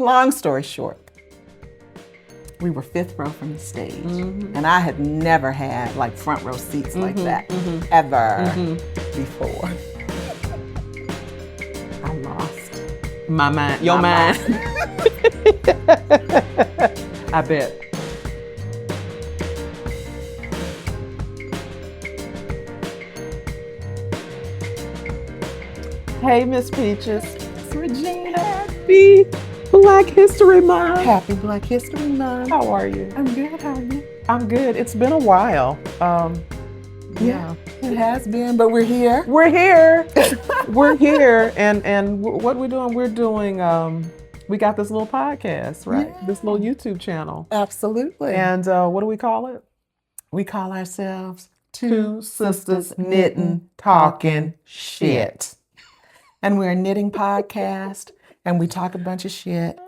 long story short, we were 5th row from the stage, and I had never had like front row seats like that ever before. I lost my mind, your mind. I bet. Hey, Miss Peaches. It's Regina. Happy Black History Month. Happy Black History Month. How are you? I'm good. How are you? I'm good. It's been a while. Yeah, it has been, but we're here. We're here. We're here. And what we're doing, we got this little podcast, right? Yeah. This little YouTube channel. Absolutely. And what do we call it? We call ourselves Two Sistahs Knittin Talkin Shit. And we're a knitting podcast, and we talk a bunch of shit.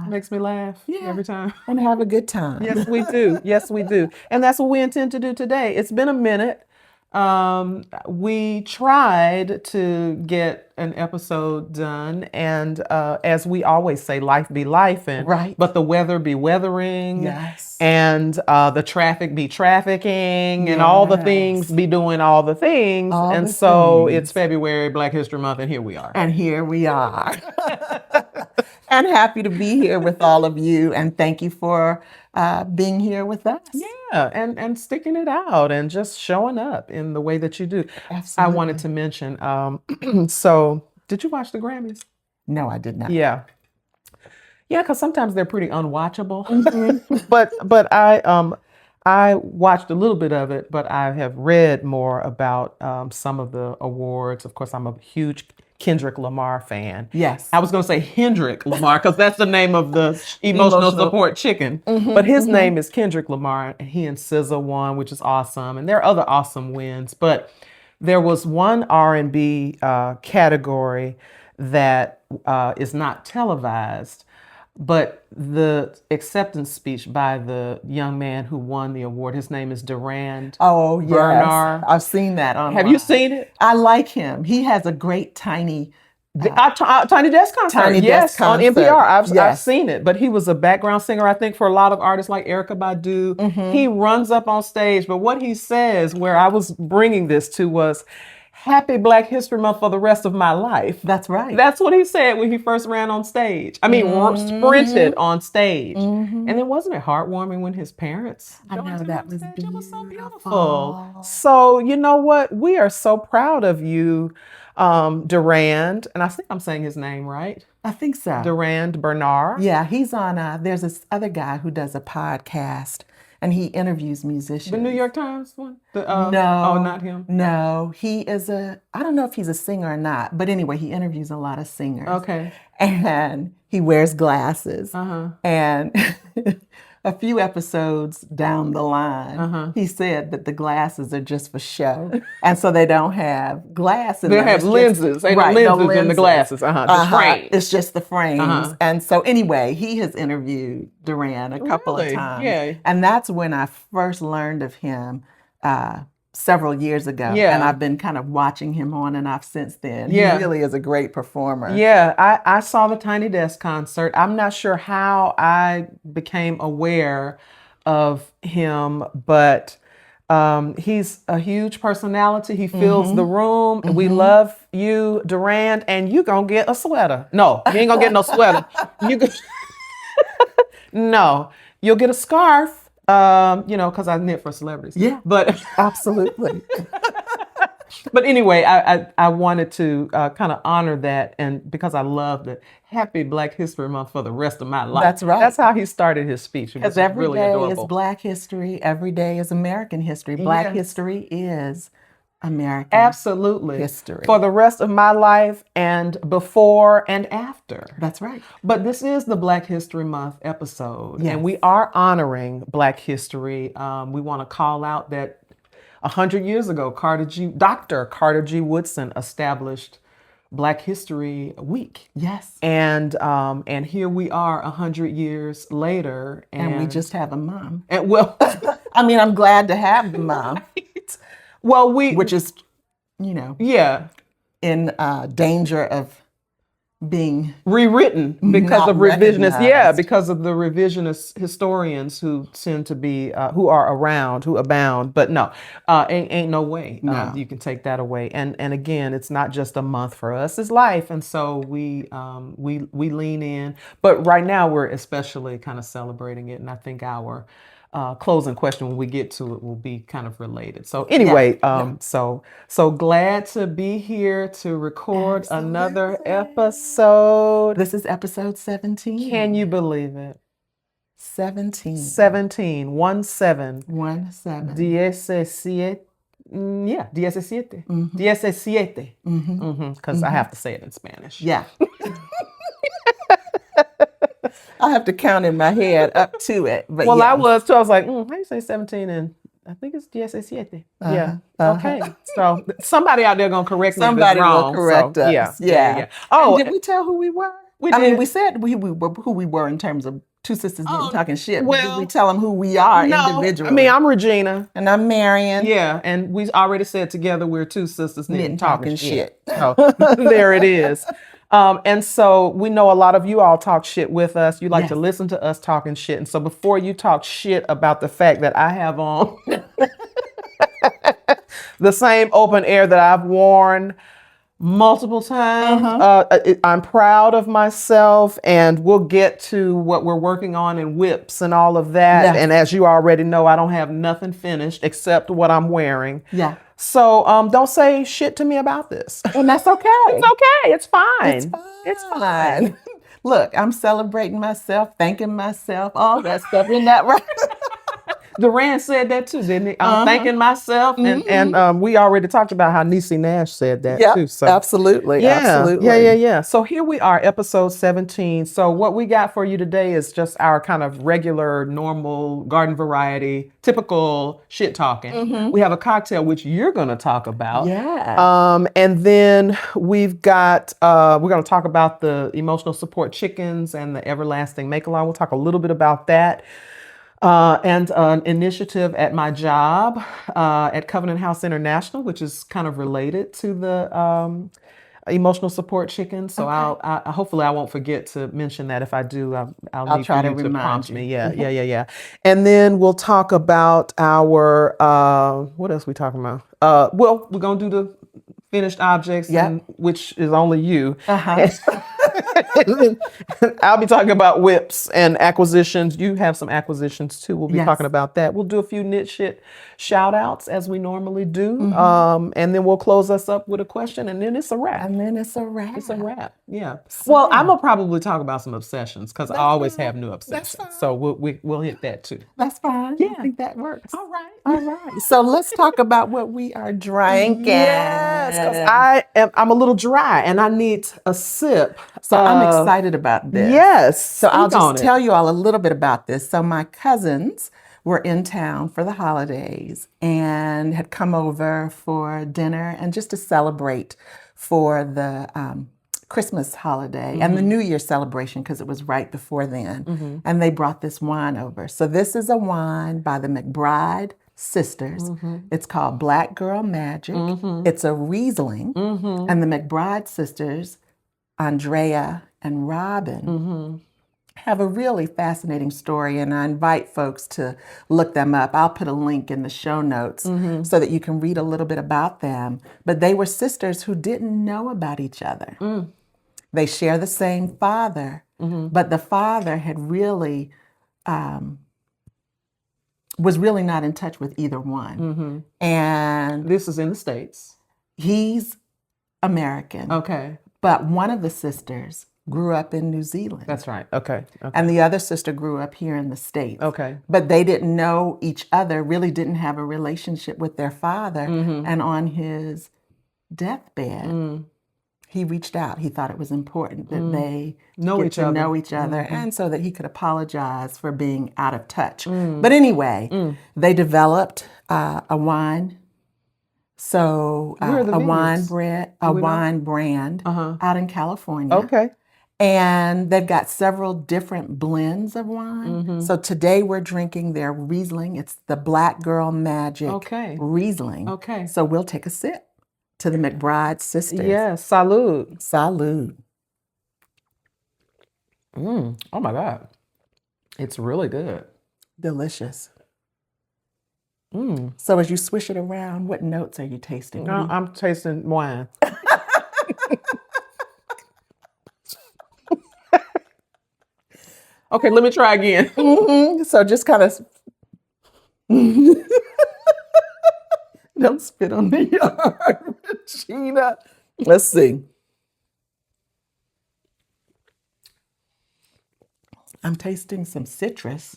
Makes me laugh every time. And have a good time. Yes, we do. Yes, we do. And that's what we intend to do today. It's been a minute. We tried to get an episode done, and as we always say, life be lifing. Right. But the weather be weathering. Yes. And the traffic be trafficking, and all the things be doing all the things. So it's February, Black History Month, and here we are. And here we are. And happy to be here with all of you, and thank you for being here with us. Yeah, and sticking it out and just showing up in the way that you do. Absolutely. I wanted to mention, so did you watch the Grammys? No, I did not. Yeah. Yeah, because sometimes they're pretty unwatchable. But I watched a little bit of it, but I have read more about some of the awards. Of course, I'm a huge Kendrick Lamar fan. Yes. I was going to say Hendrick Lamar because that's the name of the emotional support chicken. But his name is Kendrick Lamar, and he and SZA won, which is awesome. And there are other awesome wins. But there was one R&B category that is not televised, but the acceptance speech by the young man who won the award, his name is Durand. Oh, yes. Bernard. I've seen that online. Have you seen it? I like him. He has a great tiny Tiny Desk Concert. Tiny Yes, Desk on Concert. NPR. I've seen it. But he was a background singer, I think, for a lot of artists like Erykah Badu. He runs up on stage. But what he says, where I was bringing this to, was, Happy Black History Month for the rest of my life. That's right. That's what he said when he first ran on stage. I mean, sprinted on stage. And then wasn't it heartwarming when his parents joined him that on was stage? beautiful. It was so beautiful. So you know what? We are so proud of you, Durand. And I think I'm saying his name right. I think so. Durand Bernard. Yeah, he's on, there's this other guy who does a podcast, and he interviews musicians. The New York Times one? No. Oh, not him? No, he is I don't know if he's a singer or not, but anyway, he interviews a lot of singers. Okay. And he wears glasses. And a few episodes down the line, he said that the glasses are just for show. And so they don't have glass in They them. have lenses. Ain't no lenses in the glasses. The frame. It's just the frames. And so anyway, he has interviewed Durand a couple of times. Yeah. And that's when I first learned of him several years ago. Yeah. And I've been kind of watching him on and off since then. Yeah. He really is a great performer. Yeah, I saw the Tiny Desk concert. I'm not sure how I became aware of him, but he's a huge personality. He fills the room. We love you, Durand, and you gonna get a sweater. No, you ain't gonna get no sweater. No, you'll get a scarf. Because I knit for celebrities. Yeah, but absolutely. But anyway, I wanted to kind of honor that, and because I loved it. Happy Black History Month for the rest of my life. That's right. That's how he started his speech. Because every really day adorable. is Black history. Every day is American history. Black history is American Absolutely. history. For the rest of my life and before and after. That's right. But this is the Black History Month episode. Yes. And we are honoring Black history. We want to call out that 100 years ago, Dr. Carter G. Woodson established Black History Week. Yes. And here we are 100 years later. And we just have a mom. And well, I mean, I'm glad to have the mom. Right. Well, which is, yeah, in danger of being rewritten because not of revisionist. Yeah, recognized. because of the revisionist historians who tend to be who are around, who abound. But no, ain't no way No. you can take that away. And again, it's not just a month for us; it's life. And so we lean in. But right now, we're especially kind of celebrating it. And I think our closing question when we get to it will be kind of related. So anyway, so glad to be here to record another episode. This is episode 17. Can you believe it? 17. 17. 17. 17. 17. Yeah, 17. 17. Because I have to say it in Spanish. Yeah. I have to count in my head up to it. But well, yes. I was too. I was like, how do you say 17? And I think it's 17. Yeah. Okay. So somebody out there gonna correct me. Somebody if it's wrong. will correct us. Yeah. Oh, and did we tell who we were? We I did. mean, we said who we were in terms of two sisters talking shit. Well, but did we tell them who we are individually? I mean, I'm Regina. And I'm Marian. Yeah, and we already said together we're two sisters knitting talking shit. So there it is. And so we know a lot of you all talk shit with us. You like to listen to us talking shit. And so before you talk shit about the fact that I have on the same open air that I've worn multiple times, I'm proud of myself, and we'll get to what we're working on in whips and all of that. Yeah. And as you already know, I don't have nothing finished except what I'm wearing. Yeah. So don't say shit to me about this. And that's okay. It's okay. It's fine. It's fine. It's fine. Look, I'm celebrating myself, thanking myself, all that stuff. Isn't that right? Duran said that too, didn't he? I'm thanking myself, and we already talked about how Niecy Nash said that too. So absolutely, yeah, absolutely. Yeah. So here we are, episode 17. So what we got for you today is just our kind of regular, normal, garden variety, typical shit talking. We have a cocktail which you're going to talk about. Yeah. And then we've got we're going to talk about the emotional support chickens and the everlasting make-along. We'll talk a little bit about that. And an initiative at my job at Covenant House International, which is kind of related to the emotional support chicken. So I hopefully I won't forget to mention that. If I do, I'll need try for to you to remind prompt you. me. Yeah. And then we'll talk about our what else we talking about? Well, we're gonna do the finished objects, which is only you. I'll be talking about whips and acquisitions. You have some acquisitions too. We'll be talking about that. We'll do a few KnitShit shout-outs as we normally do. And then we'll close us up with a question, and then it's a wrap. It's a wrap. Yeah. Well, I'm gonna probably talk about some obsessions because I always have new obsessions. So we'll hit that too. That's fine. Yeah. I think that works. All right. So let's talk about what we are drinking. Yes, because I'm a little dry and I need a sip. So I'm excited about this. Yes. So I'll just tell you all a little bit about this. So my cousins were in town for the holidays and had come over for dinner and just to celebrate for the Christmas holiday and the New Year celebration because it was right before then. And they brought this wine over. So this is a wine by the McBride sisters. It's called Black Girl Magic. It's a Riesling. And the McBride sisters, Andrea and Robin, have a really fascinating story, and I invite folks to look them up. I'll put a link in the show notes so that you can read a little bit about them. But they were sisters who didn't know about each other. They share the same father, but the father had really was really not in touch with either one. And this is in the States. He's American. Okay. But one of the sisters grew up in New Zealand. That's right. Okay. And the other sister grew up here in the States. Okay. But they didn't know each other, really didn't have a relationship with their father. And on his deathbed, he reached out. He thought it was important that they know each other. And so that he could apologize for being out of touch. But anyway, they developed a wine. So a wine brand out in California. Okay. And they've got several different blends of wine. So today we're drinking their Riesling. It's the Black Girl Magic Riesling. Okay. So we'll take a sip to the McBride sisters. Yes. Salud. Salud. Oh my God. It's really good. Delicious. So as you swish it around, what notes are you tasting? I'm tasting wine. Okay, let me try again. So just kind of don't spit on the yard, Regina. Let's see. I'm tasting some citrus.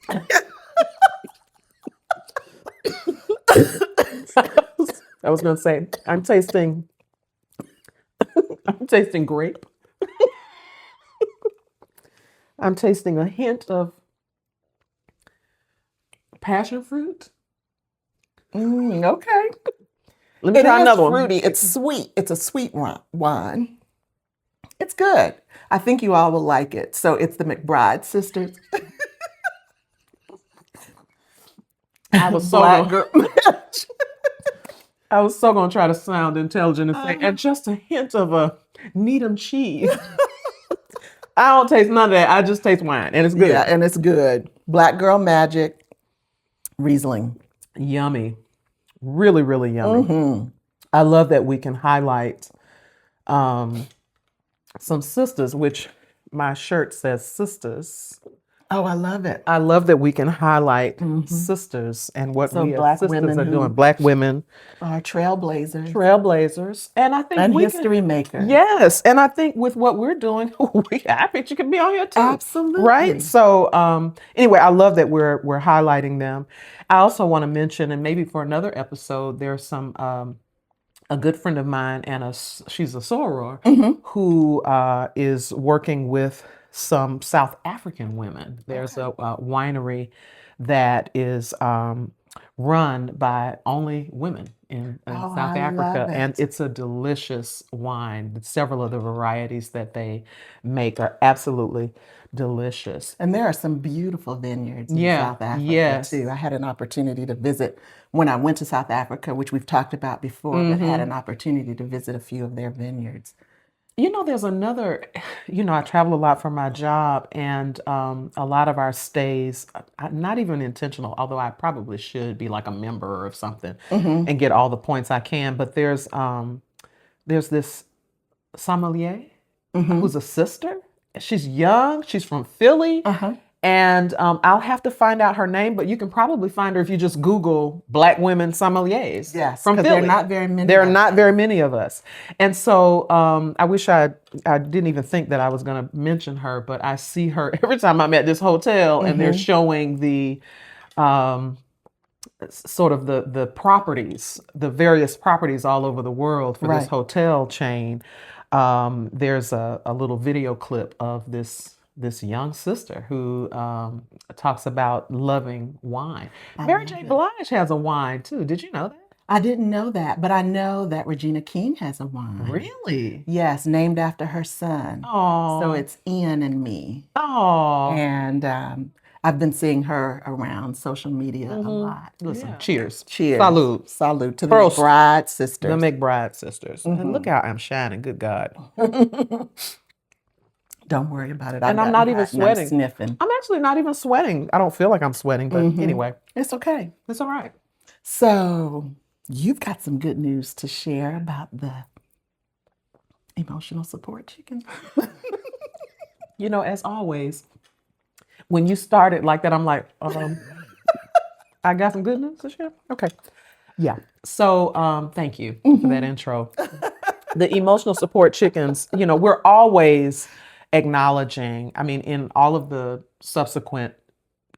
I was gonna say I'm tasting grape. I'm tasting a hint of passion fruit. Okay. Let me try another one. Fruity. It's sweet. It's a sweet wine. It's good. I think you all will like it. So it's the McBride sisters. I was so gonna try to sound intelligent and say, and just a hint of a Needham cheese. I don't taste none of that. I just taste wine, and it's good. Yeah, and it's good. Black Girl Magic, Riesling. Yummy. Really, really yummy. I love that we can highlight some sisters, which my shirt says sisters. Oh, I love it. I love that we can highlight sisters and what we as sisters are doing. Black women are trailblazers. Trailblazers. And I think history makers. Yes. And I think with what we're doing, I bet you can be on here too. Absolutely. Right? So anyway, I love that we're highlighting them. I also want to mention, and maybe for another episode, there's some a good friend of mine, and she's a soror who is working with some South African women. There's a winery that is run by only women in South Africa, and it's a delicious wine. Several of the varieties that they make are absolutely delicious. And there are some beautiful vineyards in South Africa too. I had an opportunity to visit when I went to South Africa, which we've talked about before, but had an opportunity to visit a few of their vineyards. You know, there's another, I travel a lot for my job, and a lot of our stays, not even intentional, although I probably should be like a member of something and get all the points I can. But there's this sommelier who's a sister. She's young. She's from Philly. And I'll have to find out her name, but you can probably find her if you just Google Black women sommeliers. Yes, from Philly. There are not very many. There are not very many of us. And so I wish I didn't even think that I was going to mention her, but I see her every time I'm at this hotel and they're showing the sort of the properties, the various properties all over the world for this hotel chain. There's a little video clip of this young sister who talks about loving wine. Mary J. Blige has a wine too. Did you know that? I didn't know that, but I know that Regina King has a wine. Really? Yes, named after her son. Oh. So it's Ian and Me. Oh. And I've been seeing her around social media a lot. Listen, cheers. Cheers. Salute. Salute to the McBride sisters. The McBride sisters. And look how I'm shining, good God. Don't worry about it. And I'm not even sweating. I'm sniffing. I'm actually not even sweating. I don't feel like I'm sweating, but anyway. It's okay. It's all right. So you've got some good news to share about the emotional support chicken. As always, when you started like that, I'm like, I got some good news to share. Okay. Yeah. So thank you for that intro. The emotional support chickens, we're always acknowledging, in all of the subsequent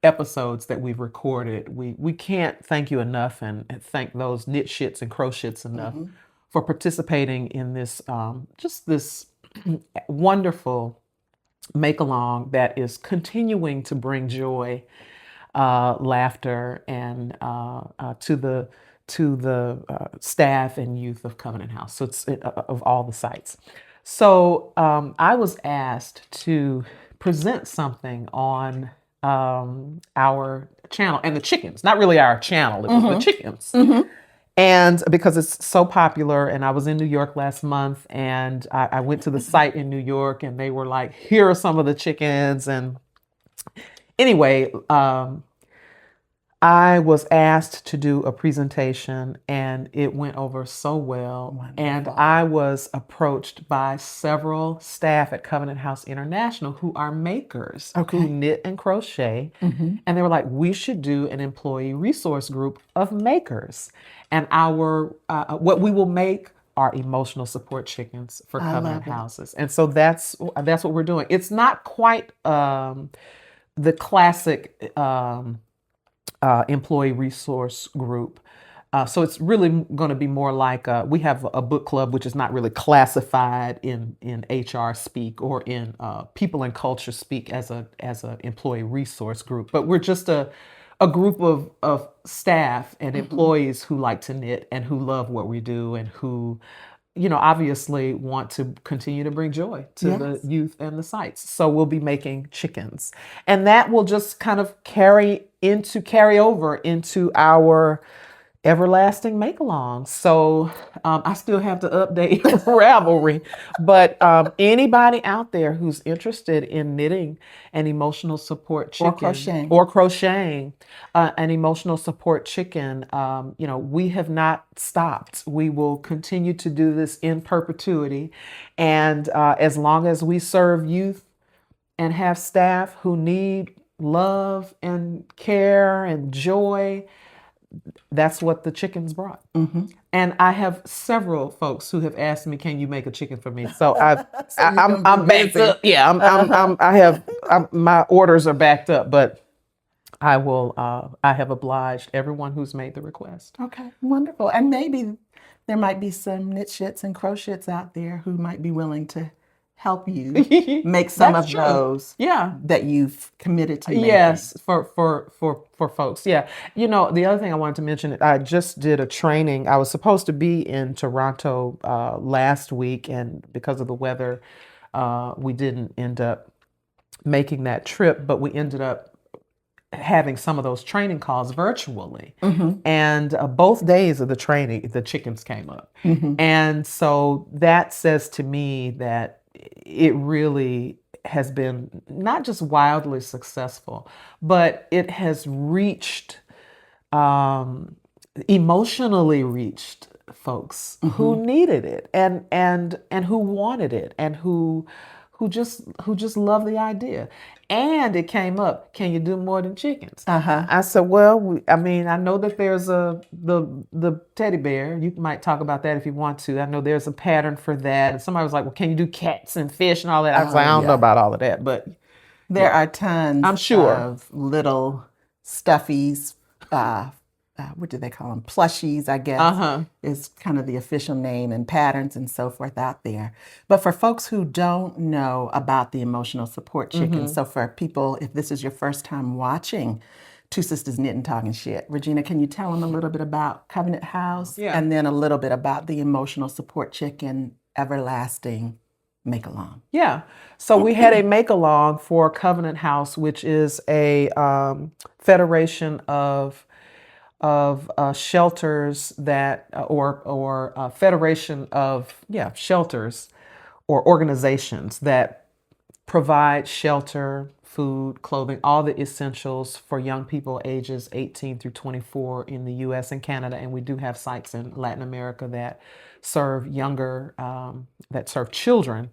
episodes that we've recorded, we can't thank you enough and thank those KnitShits and crochetshits enough for participating in this, just this wonderful make-along that is continuing to bring joy, laughter, and to the staff and youth of Covenant House. So it's of all the sites. So I was asked to present something on our channel and the chickens, not really our channel, it was the chickens. And because it's so popular, and I was in New York last month, and I went to the site in New York, and they were like, here are some of the chickens. And anyway, I was asked to do a presentation, and it went over so well. Wonderful. And I was approached by several staff at Covenant House International who are makers, who knit and crochet. And they were like, we should do an employee resource group of makers. And our what we will make are emotional support chickens for Covenant Houses. And so that's what we're doing. It's not quite the classic employee resource group. So it's really going to be more like we have a book club, which is not really classified in HR speak or in people and culture speak as a employee resource group. But we're just a group of staff and employees who like to knit and who love what we do and who, obviously want to continue to bring joy to the youth and the sites. So we'll be making chickens, and that will just kind of carry over into our everlasting make-along. So I still have to update Ravelry, but anybody out there who's interested in knitting an emotional support chicken or crocheting an emotional support chicken, we have not stopped. We will continue to do this in perpetuity. And as long as we serve youth and have staff who need love and care and joy, that's what the chickens brought. And I have several folks who have asked me, "Can you make a chicken for me?" So I'm backed up. Yeah, my orders are backed up, but I have obliged everyone who's made the request. Okay, wonderful. And maybe there might be some KnitShits and crochetts out there who might be willing to help you make some of those that you've committed to making. Yes, for folks. Yeah. The other thing I wanted to mention, I just did a training. I was supposed to be in Toronto last week, and because of the weather, we didn't end up making that trip, but we ended up having some of those training calls virtually. And both days of the training, the chickens came up. And so that says to me that it really has been not just wildly successful, but it has reached, emotionally reached folks who needed it and who wanted it and who just love the idea. And it came up, can you do more than chickens? I said, well, I know that there's the teddy bear. You might talk about that if you want to. I know there's a pattern for that. And somebody was like, well, can you do cats and fish and all that? I was like, I don't know about all of that, but there are tons, I'm sure, of little stuffies, what do they call them? Plushies, I guess, is kind of the official name, and patterns and so forth out there. But for folks who don't know about the emotional support chicken, so for people, if this is your first time watching Two Sistahs Knittin Talkin shit, Regina, can you tell them a little bit about Covenant House and then a little bit about the emotional support chicken everlasting make-along? Yeah. So we had a make-along for Covenant House, which is a federation of shelters that, or federation of shelters or organizations that provide shelter, food, clothing, all the essentials for young people ages 18 through 24 in the U.S. and Canada. And we do have sites in Latin America that serve that serve children.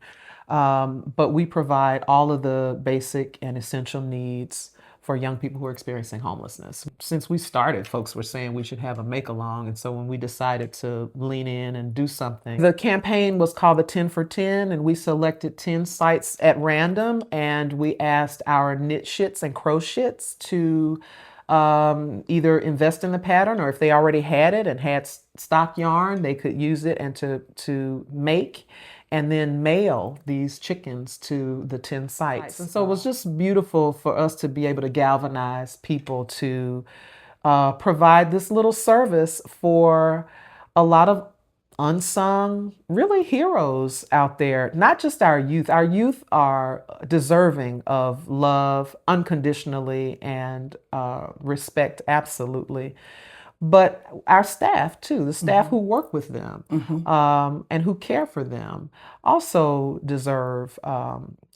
But we provide all of the basic and essential needs for young people who are experiencing homelessness. Since we started, folks were saying we should have a make-along. And so when we decided to lean in and do something, the campaign was called the 10 for 10, and we selected 10 sites at random, and we asked our KnitShits and crochetts to either invest in the pattern, or if they already had it and had stock yarn, they could use it and to make and then mail these chickens to the 10 sites. And so it was just beautiful for us to be able to galvanize people to provide this little service for a lot of unsung, really, heroes out there. Not just our youth. Our youth are deserving of love unconditionally and respect absolutely. but our staff too, the staff who work with them and who care for them also deserve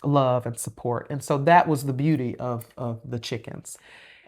love and support. And so that was the beauty of the chickens.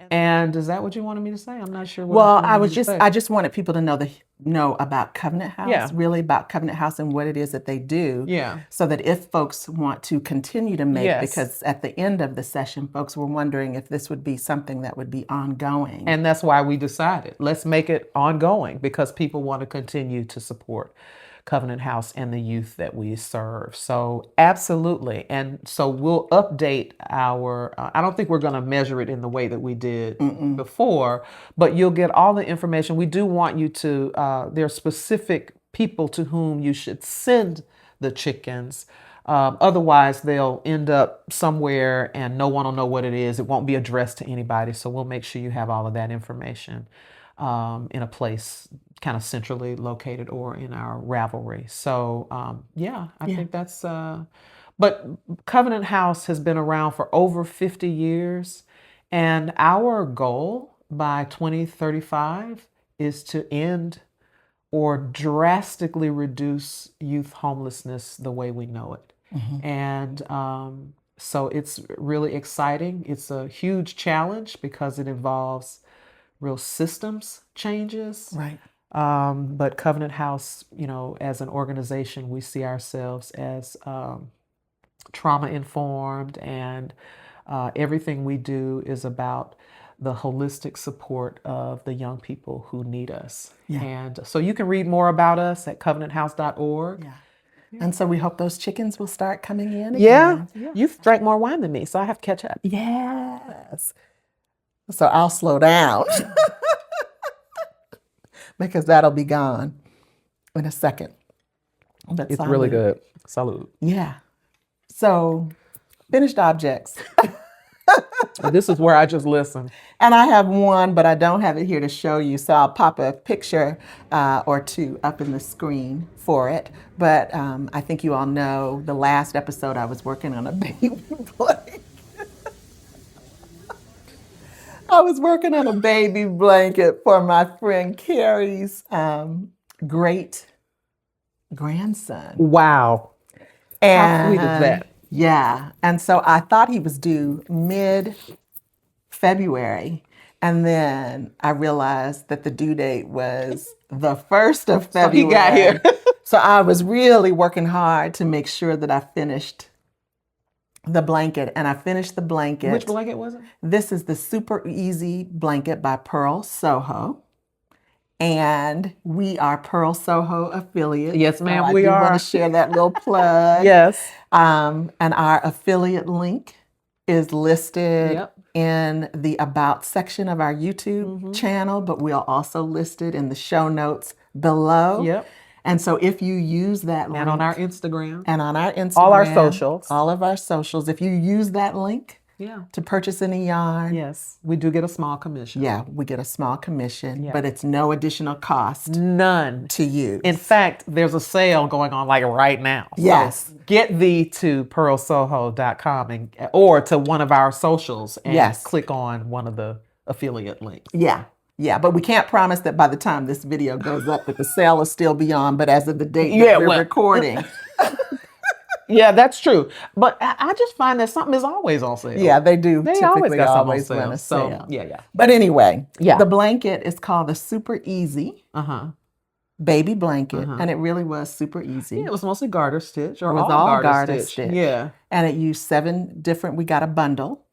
And is that what you wanted me to say? I'm not sure what Well, else you wanted me to say. I just wanted people to know about Covenant House, really about Covenant House and what it is that they do. Yeah. So that if folks want to continue to make, because at the end of the session, folks were wondering if this would be something that would be ongoing. And that's why we decided, let's make it ongoing, because people want to continue to support Covenant House and the youth that we serve. So absolutely. And so we'll update our, I don't think we're going to measure it in the way that we did before, but you'll get all the information. We do want you to, there are specific people to whom you should send the chickens. Otherwise, they'll end up somewhere and no one will know what it is. It won't be addressed to anybody. So we'll make sure you have all of that information in a place kind of centrally located or in our Ravelry. So I think that's, but Covenant House has been around for over 50 years. And our goal by 2035 is to end or drastically reduce youth homelessness the way we know it. And so it's really exciting. It's a huge challenge because it involves real systems changes. Right. But Covenant House, as an organization, we see ourselves as trauma informed, and everything we do is about the holistic support of the young people who need us. Yeah. And so you can read more about us at covenanthouse.org. Yeah. And so we hope those chickens will start coming in again. Yeah. You've drank more wine than me, so I have to catch up. Yes. So I'll slow down because that'll be gone in a second. But it's really good. Salud. Yeah. So finished objects. This is where I just listen. And I have one, but I don't have it here to show you. So I'll pop a picture or two up in the screen for it. But I think you all know the last episode I was working on a baby blanket. I was working on a baby blanket for my friend Carrie's great grandson. Wow. And how sweet is that? Yeah. And so I thought he was due mid-February. And then I realized that the due date was the 1st of February. So he got here. So I was really working hard to make sure that I finished the blanket. And I finished the blanket. Which blanket was it? This is the Super Easy blanket by Purl Soho. And we are Purl Soho affiliates. Yes, ma'am, so we are. I want to share that little plug. Yes. And our affiliate link is listed in the About section of our YouTube channel, but we'll also list it in the show notes below. Yep. And so if you use that link. And on our Instagram. And on our Instagram. All our socials. All of our socials. If you use that link. Yeah. To purchase any yarn. Yes. We do get a small commission. Yeah, we get a small commission, but it's no additional cost. None. To use. In fact, there's a sale going on like right now. Yes. So get thee to purlsoho.com or to one of our socials and click on one of the affiliate links. Yeah. Yeah, but we can't promise that by the time this video goes up that the sale will still be on, but as of the date that we're recording. Yeah, that's true. But I just find that something is always on sale. Yeah, they do. They typically always run a sale. So, yeah. But anyway, the blanket is called the Super Easy baby blanket, and it really was super easy. Yeah, it was mostly garter stitch, or it was all garter stitch. Yeah, and it used 7 different. We got a bundle.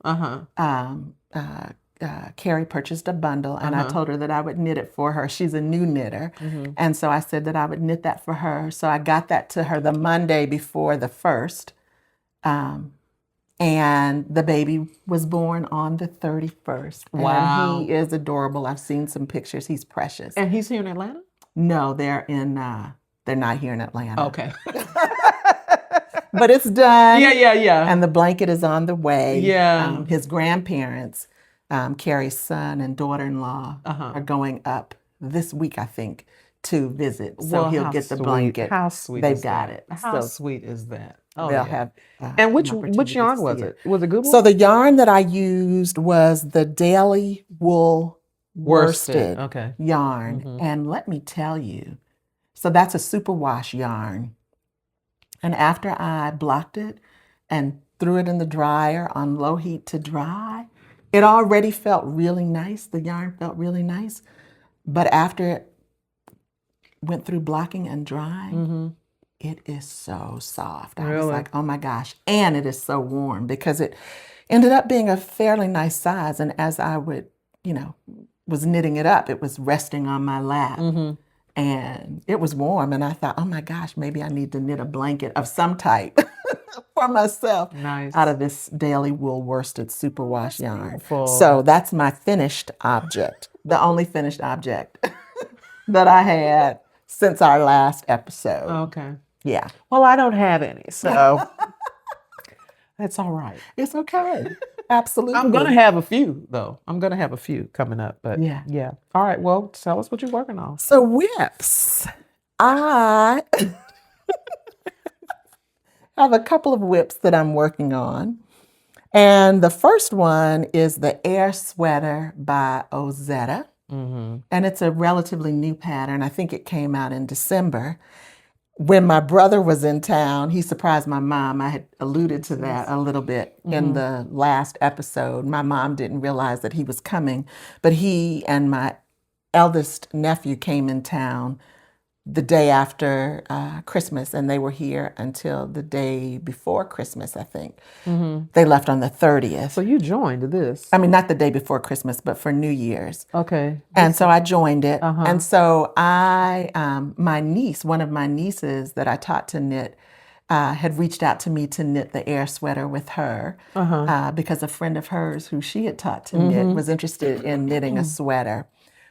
Carrie purchased a bundle, and I told her that I would knit it for her. She's a new knitter, and so I said that I would knit that for her. So I got that to her the Monday before the 1st, and the baby was born on the 31st. Wow. And he is adorable. I've seen some pictures. He's precious. And he's here in Atlanta? No, they're not here in Atlanta. Okay. But it's done. Yeah. And the blanket is on the way. Yeah. His grandparents, Carrie's son and daughter-in-law, are going up this week, I think, to visit. So he'll get the blanket. How sweet They've is got that? it. How So sweet is that? Oh, they'll have. And which yarn was it? Was it good? So the yarn that I used was the Daily Wool worsted Okay. yarn. And let me tell you, so that's a superwash yarn. And after I blocked it and threw it in the dryer on low heat to dry, it already felt really nice. The yarn felt really nice. But after it went through blocking and drying, it is so soft. I was like, oh my gosh. And it is so warm because it ended up being a fairly nice size. And as I would, was knitting it up, it was resting on my lap. And it was warm. And I thought, oh my gosh, maybe I need to knit a blanket of some type for myself out of this daily wool worsted superwash yarn. Beautiful. So that's my finished object, the only finished object that I had since our last episode. Okay. Yeah. Well, I don't have any, so that's all right. It's okay. Absolutely. I'm going to have a few, though. I'm going to have a few coming up, but yeah. All right, well, tell us what you're working on. So whips. I have a couple of whips that I'm working on. And the first one is the Air Sweater by Ozetta. And it's a relatively new pattern. I think it came out in December. When my brother was in town, he surprised my mom. I had alluded to that a little bit in the last episode. My mom didn't realize that he was coming, but he and my eldest nephew came in town the day after Christmas, and they were here until the day before Christmas, I think. They left on the 30th. So you joined this? I mean, not the day before Christmas, but for New Year's. Okay. And so I joined it. And so my niece, one of my nieces that I taught to knit, had reached out to me to knit the Air Sweater with her because a friend of hers who she had taught to knit was interested in knitting a sweater.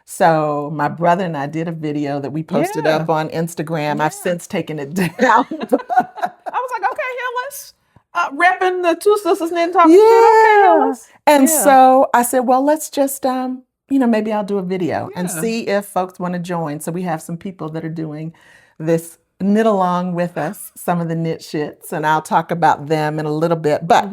So my brother and I did a video that we posted up on Instagram. I've since taken it down. I was like, okay, here, let's repping the two sisters knitting talking. And so I said, well, let's just, maybe I'll do a video and see if folks want to join. So we have some people that are doing this knit along with us, some of the knit shits, and I'll talk about them in a little bit. But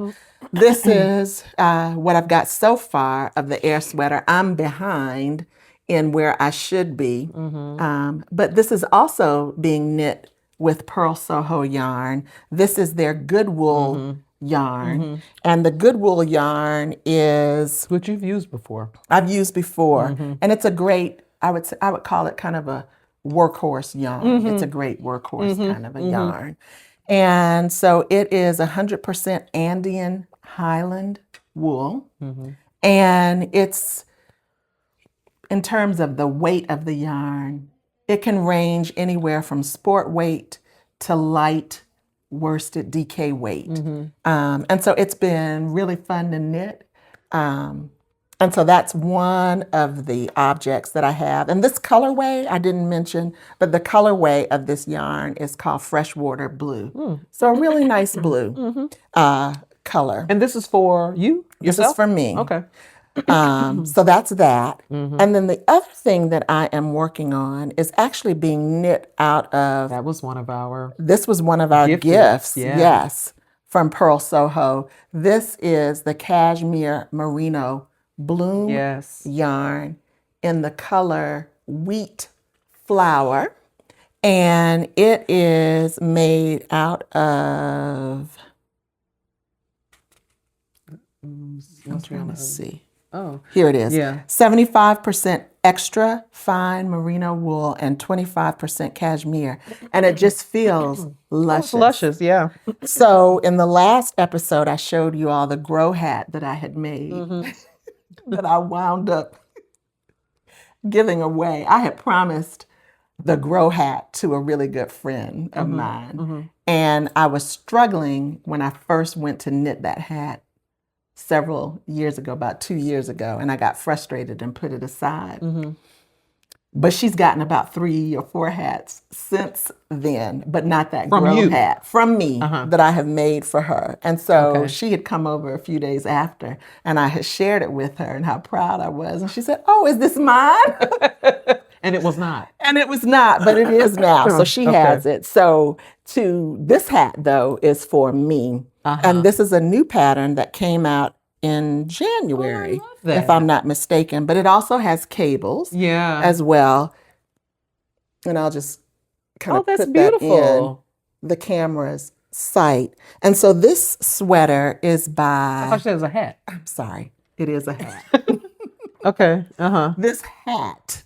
this is what I've got so far of the Air Sweater. I'm behind in where I should be. But this is also being knit with Purl Soho yarn. This is their good wool yarn. And the good wool yarn is Which you've used before. I've used before. And it's a great, I would call it kind of a workhorse yarn. It's a great workhorse kind of a yarn. And so it is 100% Andean Highland wool. And it's, in terms of the weight of the yarn, it can range anywhere from sport weight to light worsted DK weight. And so it's been really fun to knit. And so that's one of the objects that I have. And this colorway, I didn't mention, but the colorway of this yarn is called Freshwater Blue. So a really nice blue color. And this is for you? This Yourself? is for me. Okay. So that's that. And then the other thing that I am working on is actually being knit out of, That was one of our... this was one of our gifts, yes, from Purl Soho. This is the Cashmere Merino Bloom yarn in the color Wheat Flower. And it is made out of, I'm trying to see. Oh, here it is. Yeah. 75% extra fine merino wool and 25% cashmere. And it just feels luscious. It's luscious, yeah. So in the last episode, I showed you all the grow hat that I had made that I wound up giving away. I had promised the grow hat to a really good friend of mine. And I was struggling when I first went to knit that hat several years ago, about 2 years ago, and I got frustrated and put it aside. But she's gotten about 3 or 4 hats since then, but not that grow hat from me that I have made for her. And so she had come over a few days after, and I had shared it with her and how proud I was. And she said, "Oh, is this mine?" And it was not. And it was not, but it is now. So she has it. So this hat, though, is for me. And this is a new pattern that came out in January, love that. if I'm not mistaken. But it also has cables Yeah. as well. And I'll just kind of that's put beautiful. that in the camera's sight. And so this sweater is by... I thought it was a hat. I'm sorry. It is a hat. Okay. This hat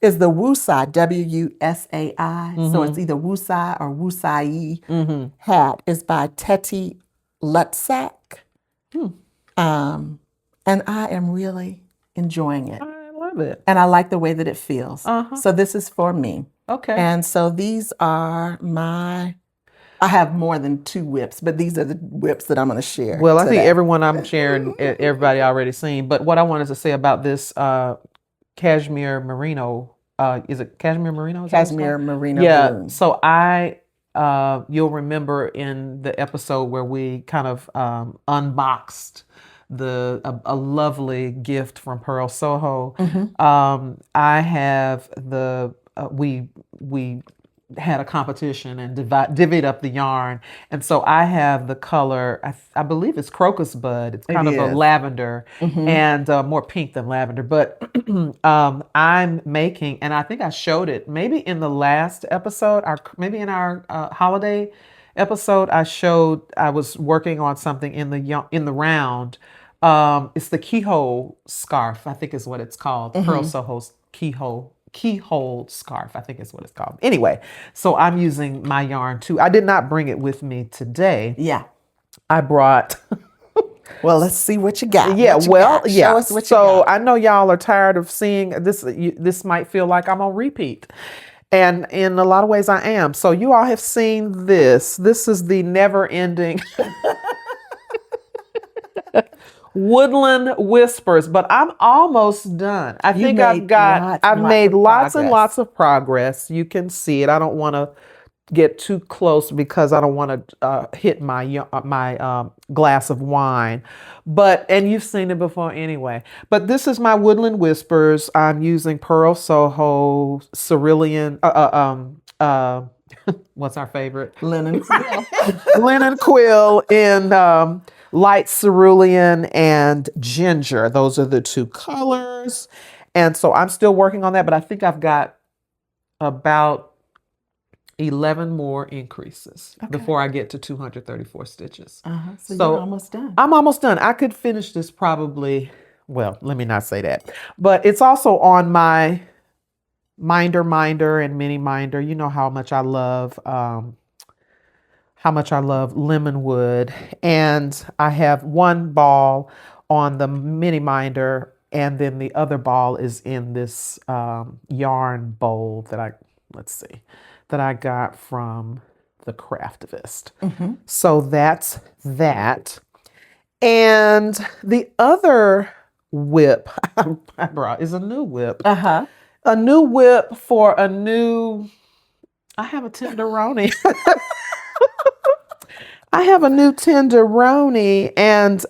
is the Woosai, W-U-S-A-I. So it's either Woosai or Woosai hat. Is by Teti Lutsak. And I am really enjoying it. I love it. And I like the way that it feels. So this is for me. Okay. And so these are my... I have more than 2 whips, but these are the whips that I'm going to share. Well, I today. think everyone I'm sharing, everybody already seen. But what I wanted to say about this cashmere merino, is it cashmere merino? Cashmere merino. Yeah. Bloom. So you'll remember in the episode where we kind of unboxed a lovely gift from Purl Soho. I have we had a competition and divvied up the yarn, and so I have the color, I believe it's crocus bud. It's kind of a lavender and more pink than lavender, but I'm making, and I think I showed it maybe in the last episode, maybe in our holiday episode, I was working on something in the round. It's the keyhole scarf, I think is what it's called. Purl Soho's keyhole scarf, I think is what it's called. Anyway, so I'm using my yarn too. I did not bring it with me today. Yeah. I brought... Well, let's see what you got. Yeah, Show us what you got. I know y'all are tired of seeing this. This might feel like I'm on repeat. And in a lot of ways I am. So you all have seen this. This is the never-ending... Woodland Whispers, but I'm almost done. I've made lots and lots of progress. You can see it. I don't want to get too close because I don't want to hit my glass of wine. And you've seen it before anyway. But this is my Woodland Whispers. I'm using Purl Soho cerulean. What's our favorite? Linen quill. Linen quill in light cerulean and ginger. Those are the 2 colors. And so I'm still working on that, but I think I've got about 11 more increases before I get to 234 stitches. So you're almost done. I'm almost done. I could finish this probably, well, let me not say that. But it's also on my minder and mini minder. You know how much I love Lemonwood, and I have one ball on the mini minder, and then the other ball is in this yarn bowl that I got from the Craftivist. So that's that. And the other whip I brought is a new whip. A new whip for a new... I have a tenderoni. I have a new tenderoni, and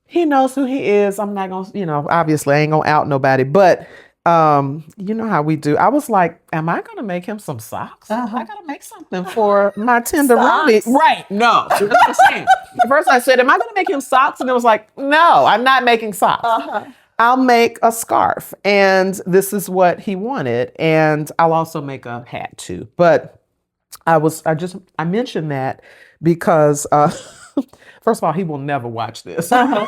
he knows who he is. I'm not gonna, obviously I ain't gonna out nobody, but you know how we do. I was like, am I gonna make him some socks? I gotta make something for my tenderoni. Socks? Right, no, that's what I'm saying. At first I said, am I gonna make him socks? And it was like, no, I'm not making socks. I'll make a scarf, and this is what he wanted, and I'll also make a hat too. But I mentioned that because first of all, he will never watch this. So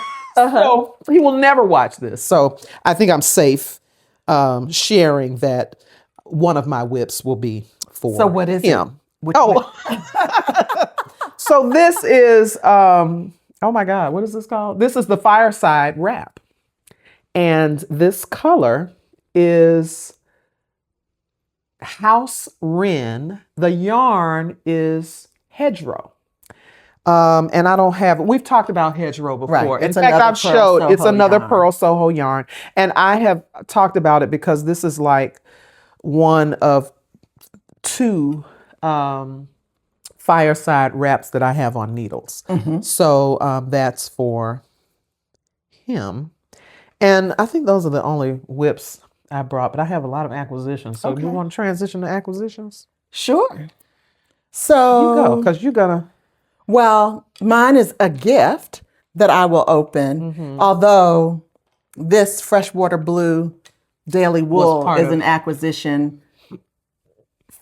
he will never watch this. So I think I'm safe sharing that one of my whips will be for So what is him. It? So this is oh my God, what is this called? This is the Fireside Wrap. And this color is House Wren. The yarn is Hedgerow. And I don't have, we've talked about Hedgerow before. Right. In fact, I've showed, it's another Purl Soho yarn. And I have talked about it because this is like one of 2 fireside wraps that I have on needles. So that's for him. And I think those are the only whips I brought, but I have a lot of acquisitions. So do you want to transition to acquisitions? Sure. So you go, because you're gonna. Well, mine is a gift that I will open. Although this Freshwater Blue Daily Wool is an acquisition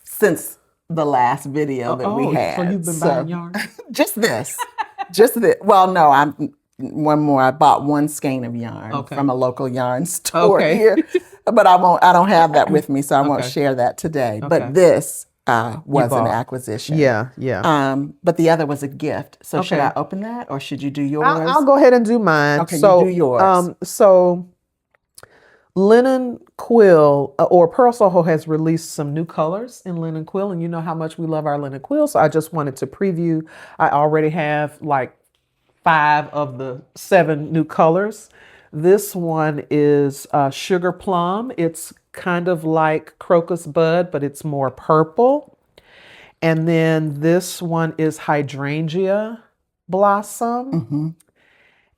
since the last video that we had. So you've been buying yarn? Just this. Well, no, one more. I bought one skein of yarn from a local yarn store here. But I don't have that with me, so I won't share that today. But this was an acquisition. Yeah. But the other was a gift. So should I open that or should you do yours? I'll go ahead and do mine. Okay, so, you do yours. So Linen Quill or Purl Soho has released some new colors in Linen Quill, and you know how much we love our Linen Quill. So I just wanted to preview. I already have like 5 of the 7 new colors. This one is Sugar Plum. It's kind of like Crocus Bud, but it's more purple. And then this one is Hydrangea Blossom.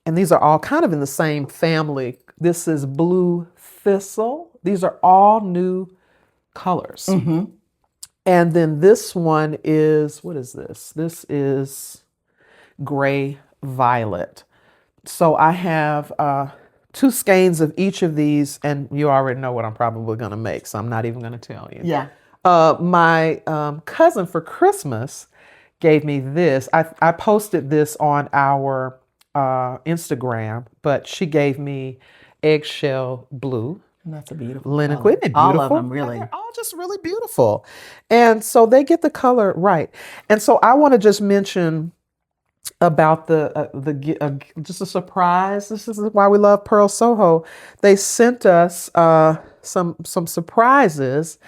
And these are all kind of in the same family. This is Blue Thistle. These are all new colors. And then this one is, what is this? This is Gray Violet. So I have 2 skeins of each of these, and you already know what I'm probably going to make, so I'm not even going to tell you. Yeah. My cousin for Christmas gave me this. I posted this on our Instagram, but she gave me Eggshell Blue. And that's a beautiful Linen color. Quill. All of them, really. They're all just really beautiful. And so they get the color right. And so I want to just mention about just a surprise. This is why we love Purl Soho. They sent us some surprises,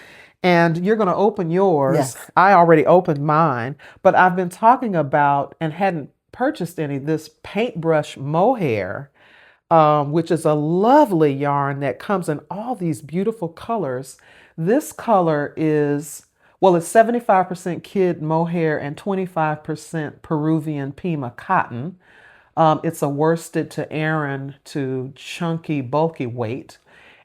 and you're going to open yours. Yes. I already opened mine, but I've been talking about and hadn't purchased any this paintbrush mohair, which is a lovely yarn that comes in all these beautiful colors. This color is, well, it's 75% kid mohair and 25% Peruvian Pima cotton. It's a worsted to Aran to chunky, bulky weight.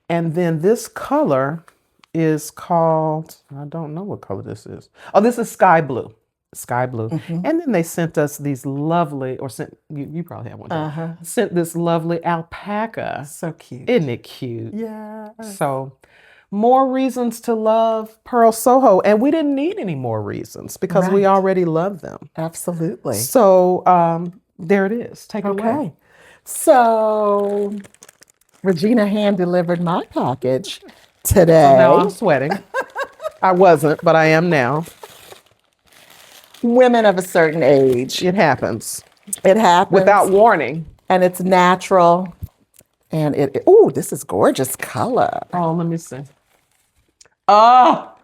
And then this color is called, I don't know what color this is. Oh, this is Sky Blue. Sky Blue. And then they sent us these lovely, or sent, you probably have one. Sent this lovely alpaca. So cute. Isn't it cute? Yeah. So more reasons to love Purl Soho. And we didn't need any more reasons because we already love them. Absolutely. So there it is. Take it away. So Regina hand delivered my package today. So now I'm sweating. I wasn't, but I am now. Women of a certain age. It happens. It happens. Without warning. And it's natural. And ooh, this is gorgeous color. Oh, let me see. Oh,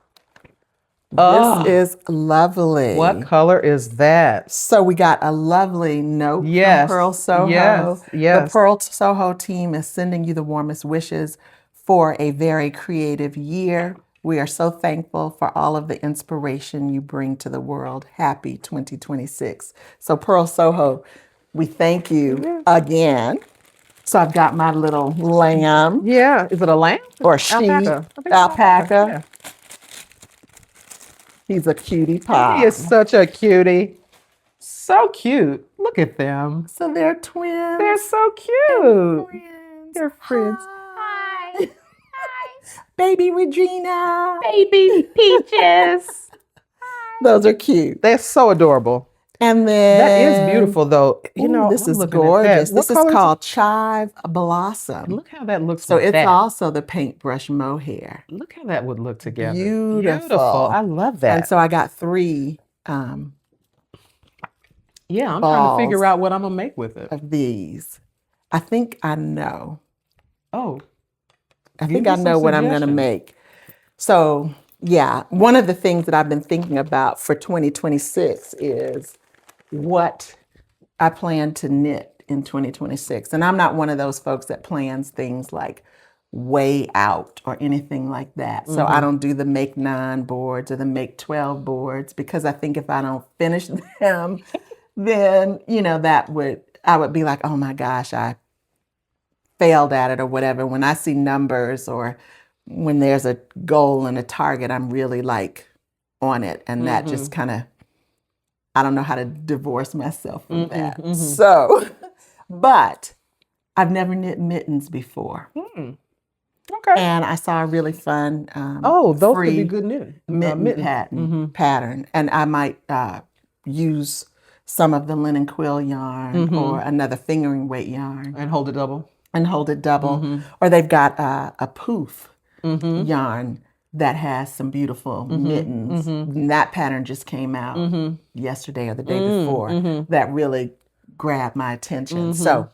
this is lovely. What color is that? So we got a lovely note from Purl Soho. Yes. The Purl Soho team is sending you the warmest wishes for a very creative year. We are so thankful for all of the inspiration you bring to the world. Happy 2026. So Purl Soho, we thank you again. So I've got my little lamb. Yeah. Is it a lamb? Or she. Alpaca. Yeah. He's a cutie pie. He is such a cutie. So cute. Look at them. So they're twins. They're so cute. Friends. They're friends. Hi. Baby Regina. Baby Peaches. Those are cute. They're so adorable. And then that is beautiful, though. You know, this is gorgeous. This is called Chive Blossom. Look how that looks. So it's also the paintbrush mohair. Look how that would look together. Beautiful. I love that. And so I got 3. Yeah, I'm trying to figure out what I'm gonna make with it. Of these, I think I know. Oh, I think I know what I'm gonna make. So yeah, one of the things that I've been thinking about for 2026 is what I plan to knit in 2026. And I'm not one of those folks that plans things like way out or anything like that. So I don't do the make 9 boards or the make 12 boards because I think if I don't finish them, then, you know, I would be like, oh my gosh, I failed at it or whatever. When I see numbers or when there's a goal and a target, I'm really like on it. And that just kind of, I don't know how to divorce myself from that. So, But I've never knit mittens before. Okay. And I saw a really fun those free could be good knitting. mitten pattern. And I might use some of the linen quill yarn or another fingering weight yarn. And hold it double. Or they've got a poof yarn that has some beautiful mittens. And that pattern just came out yesterday or the day before. That really grabbed my attention. So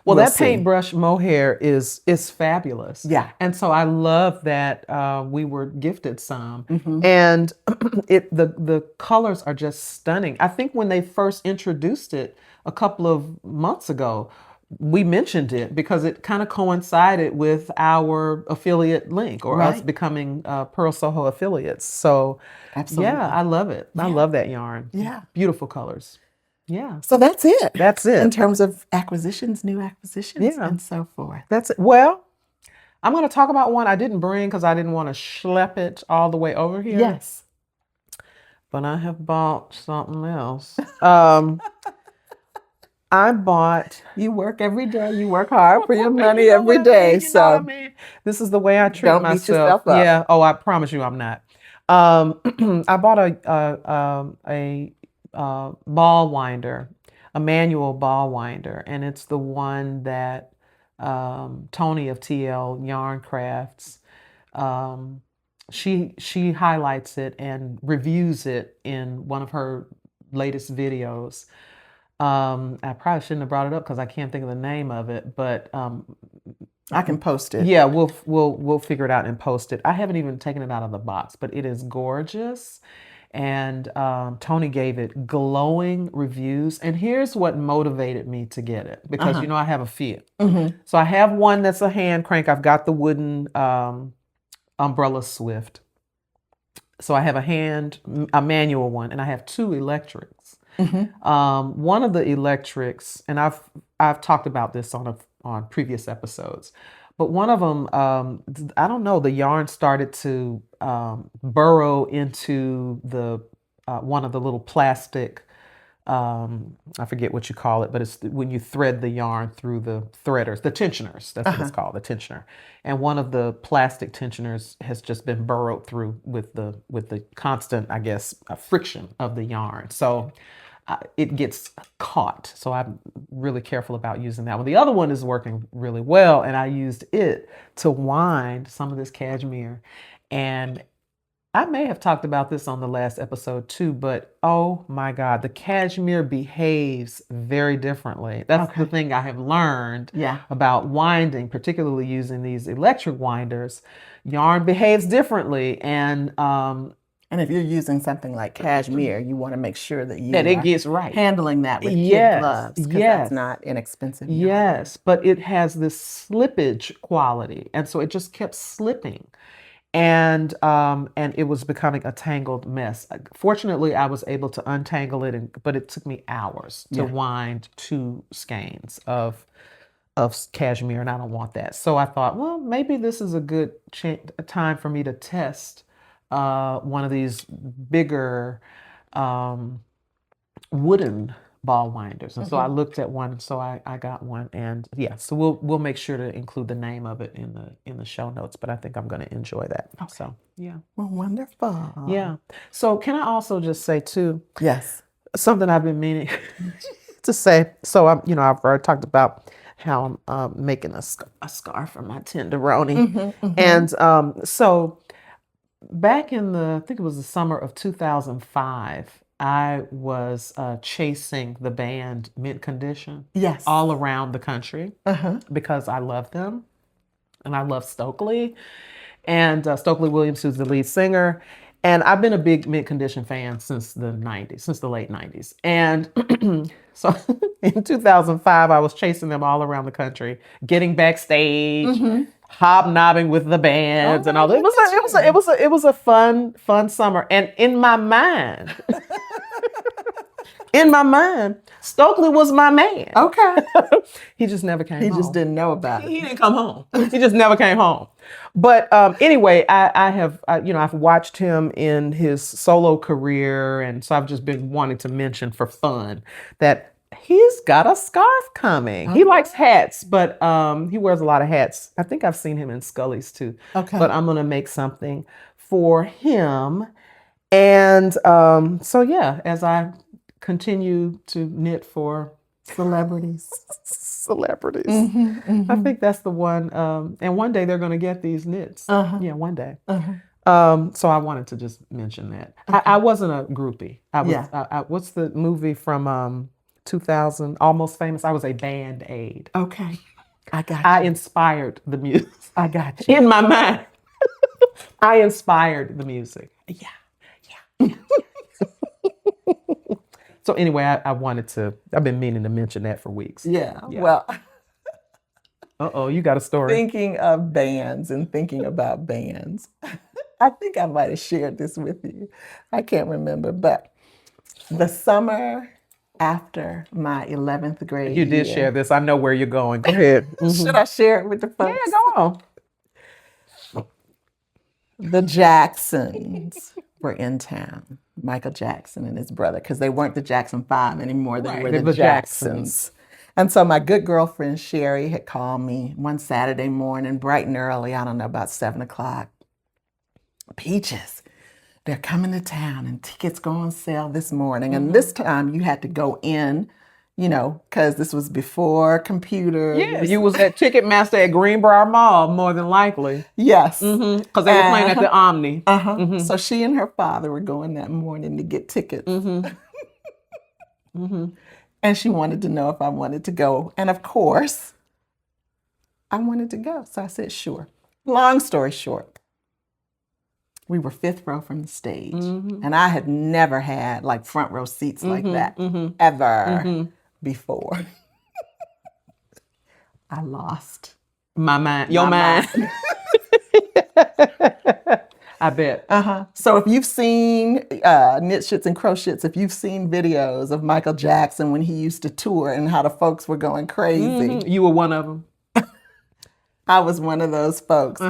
well, that paintbrush mohair is fabulous. Yeah. And so I love that we were gifted some. And the colors are just stunning. I think when they first introduced it a couple of months ago, we mentioned it because it kind of coincided with our affiliate link or us becoming Purl Soho affiliates. So yeah, I love it. I love that yarn. Yeah. Beautiful colors. Yeah. So that's it. That's it. In terms of acquisitions, new acquisitions, and so forth. That's it. Well, I'm going to talk about one I didn't bring because I didn't want to schlep it all the way over here. Yes. But I have bought something else. I bought. You work every day. You work hard for your money every day. You know what I mean? This is the way I treat Don't myself. beat yourself up. Yeah. Oh, I promise you, I'm not. I bought a ball winder, a manual ball winder, and it's the one that Tony of TL Yarn Crafts. She highlights it and reviews it in one of her latest videos. I probably shouldn't have brought it up because I can't think of the name of it, but I can post it. yeah, we'll figure it out and post it. I haven't even taken it out of the box, but it is gorgeous. And Tony gave it glowing reviews. And here's what motivated me to get it because you know I have a few. So I have one that's a hand crank. I've got the wooden umbrella Swift. So I have a manual one, and I have two electrics. One of the electrics, and I've talked about this on previous episodes, but one of them, I don't know, the yarn started to burrow into the one of the little plastic, I forget what you call it, but it's when you thread the yarn through the threaders, the tensioners, that's what it's called, the tensioner. And one of the plastic tensioners has just been burrowed through with the constant, I guess, friction of the yarn. So it gets caught. So I'm really careful about using that one. The other one is working really well, and I used it to wind some of this cashmere. And I may have talked about this on the last episode too, but oh my God, the cashmere behaves very differently. That's the thing I have learned about winding, particularly using these electric winders. Yarn behaves differently, and if you're using something like cashmere, you want to make sure that it gets right. Handling that with kid gloves, because that's not inexpensive. Yes, but it has this slippage quality, and so it just kept slipping, and it was becoming a tangled mess. Fortunately, I was able to untangle it, but it took me hours to wind 2 skeins of cashmere, and I don't want that. So I thought, well, maybe this is a good time for me to test one of these bigger wooden ball winders. And so I looked at one, so I got one, and so we'll make sure to include the name of it in the show notes, but I think I'm going to enjoy that. So yeah. Well, wonderful. Yeah. So can I also just say too, yes, something I've been meaning to say. So I've already talked about how I'm making a scarf for my tenderoni. And so back in I think it was the summer of 2005, I was chasing the band Mint Condition all around the country because I love them, and I love Stokely, and Stokely Williams, who's the lead singer. And I've been a big Mint Condition fan since the late 90s. And so in 2005, I was chasing them all around the country, getting backstage, hobnobbing with the bands and all that. It was a fun summer. And in my mind, Stokely was my man. Okay. He just never came home. He just didn't know about it. He didn't come home. He just never came home. But anyway, I've watched him in his solo career, and so I've just been wanting to mention for fun that He's got a scarf coming. He likes hats, but he wears a lot of hats. I think I've seen him in Scully's too. Okay. But I'm going to make something for him. And so, yeah, as I continue to knit for celebrities. I think that's the one. And one day they're going to get these knits. Yeah, one day. So I wanted to just mention that. I wasn't a groupie. What's the movie from 2000, Almost Famous? I was a band aid. Okay. I got you. I inspired the music. I got you. In my mind. I inspired the music. Yeah. So anyway, I've been meaning to mention that for weeks. Yeah. Well. You got a story. Thinking of bands and thinking about bands. I think I might have shared this with you. I can't remember, but the summer after my 11th grade You did share this. I know where you're going. Go ahead. Should I share it with the folks? Yeah, go on. The Jacksons were in town. Michael Jackson and his brother, because they weren't the Jackson 5 anymore. They were the Jacksons. And so my good girlfriend Sherry had called me one Saturday morning, bright and early, I don't know, about 7 o'clock. Peaches, they're coming to town and tickets go on sale this morning. And this time you had to go in, because this was before computers. Yeah, you was at Ticketmaster at Greenbrier Mall, more than likely. Yes. Because they were playing at the Omni. So she and her father were going that morning to get tickets. And she wanted to know if I wanted to go. And of course, I wanted to go. So I said, sure. Long story short, we were 5th row from the stage. And I had never had like front row seats like that ever before. I lost my mind. Your mind. I bet. So if you've seen KnitShits and Crochetts, if you've seen videos of Michael Jackson when he used to tour and how the folks were going crazy. You were one of them. I was one of those folks.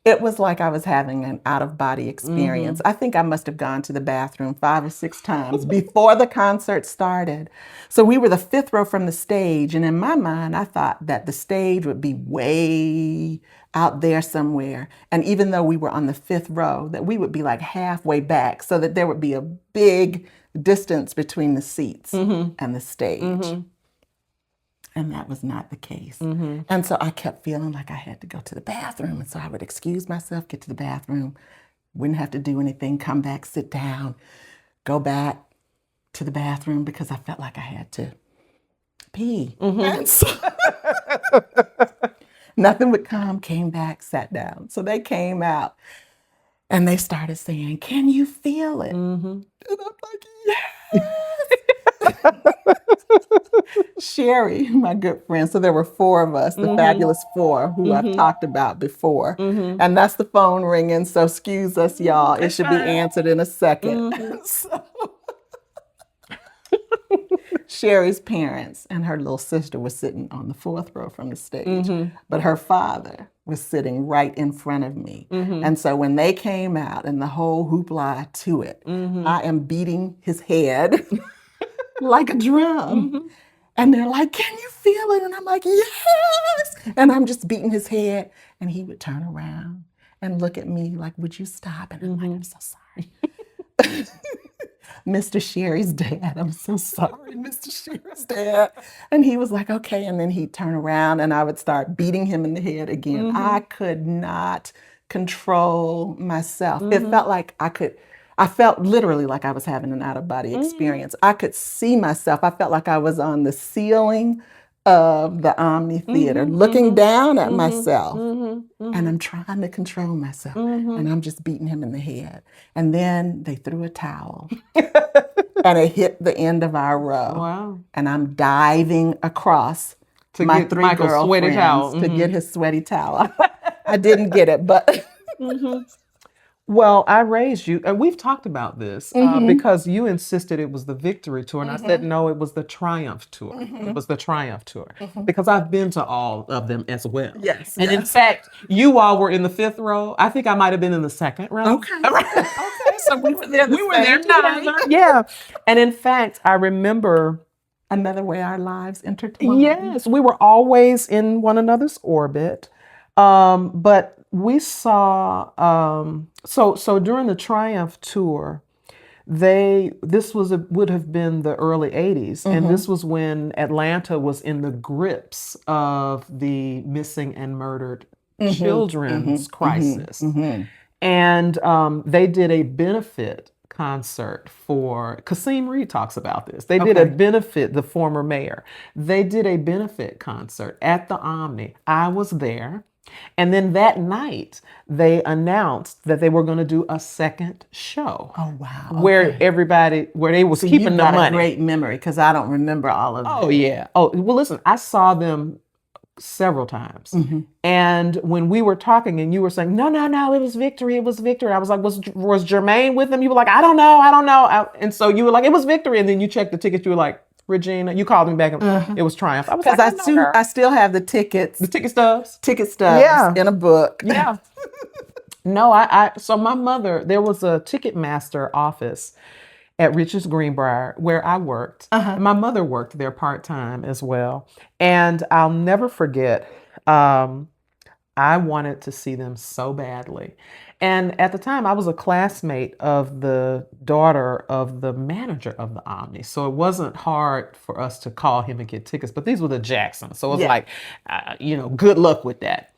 It was like I was having an out-of-body experience. I think I must have gone to the bathroom 5 or 6 times before the concert started. So we were the 5th row from the stage, and in my mind, I thought that the stage would be way out there somewhere. And even though we were on the 5th row, that we would be like halfway back so that there would be a big distance between the seats and the stage. And that was not the case. And so I kept feeling like I had to go to the bathroom. And so I would excuse myself, get to the bathroom, wouldn't have to do anything, come back, sit down, go back to the bathroom because I felt like I had to pee. And so nothing would come, came back, sat down. So they came out and they started saying, "Can you feel it?" And I'm like, yes. Sherry, my good friend, so there were 4 of us, the fabulous 4 who I've talked about before. And that's the phone ringing, so excuse us, y'all. It should be answered in a second. So, Sherry's parents and her little sister were sitting on the 4th row from the stage, but her father was sitting right in front of me. And so when they came out and the whole hoopla to it, I am beating his head like a drum. And they're like, "Can you feel it?" And I'm like, "Yes." And I'm just beating his head. And he would turn around and look at me like, "Would you stop?" And I'm like, "I'm so sorry." Mr. Sherry's dad, "I'm so sorry, Mr. Sherry's dad." And he was like, "Okay." And then he'd turn around and I would start beating him in the head again. I could not control myself. It felt like I felt literally like I was having an out-of-body experience. I could see myself. I felt like I was on the ceiling of the Omni Theater looking down at myself. And I'm trying to control myself. And I'm just beating him in the head. And then they threw a towel. And it hit the end of our row. Wow. And I'm diving across to my 3 Michael's girlfriends sweaty towel. to get his sweaty towel. I didn't get it, but... Well, I raised you, and we've talked about this because you insisted it was the Victory Tour, and I said, no, it was the Triumph Tour. It was the Triumph Tour because I've been to all of them as well. Yes. And in fact, you all were in the 5th row. I think I might have been in the 2nd row. Okay. So we were there. We were there together. Yeah. And in fact, I remember Another way our lives intertwine. Yes, we were always in one another's orbit. But we saw, so during the Triumph tour, would have been the early 80s. And this was when Atlanta was in the grips of the missing and murdered children's crisis. And they did a benefit concert for, Kasim Reed talks about this. They did a benefit, the former mayor. They did a benefit concert at the Omni. I was there. And then that night, they announced that they were going to do a second show. Oh, wow. Where they was keeping the money. A great memory, because I don't remember all of it. Oh, yeah. Oh, well, listen, I saw them several times. And when we were talking and you were saying, no, it was Victory. I was like, was Jermaine with them? You were like, I don't know. And so you were like, it was Victory. And then you checked the tickets. You were like, Regina, you called me back and it was Triumph. I was like, I still have the tickets. The ticket stubs? Ticket stubs in a book. Yeah. No, so my mother, there was a Ticketmaster office at Richards Greenbrier where I worked. My mother worked there part-time as well. And I'll never forget, I wanted to see them so badly. And at the time, I was a classmate of the daughter of the manager of the Omni. So it wasn't hard for us to call him and get tickets. But these were the Jacksons. So it was like, good luck with that.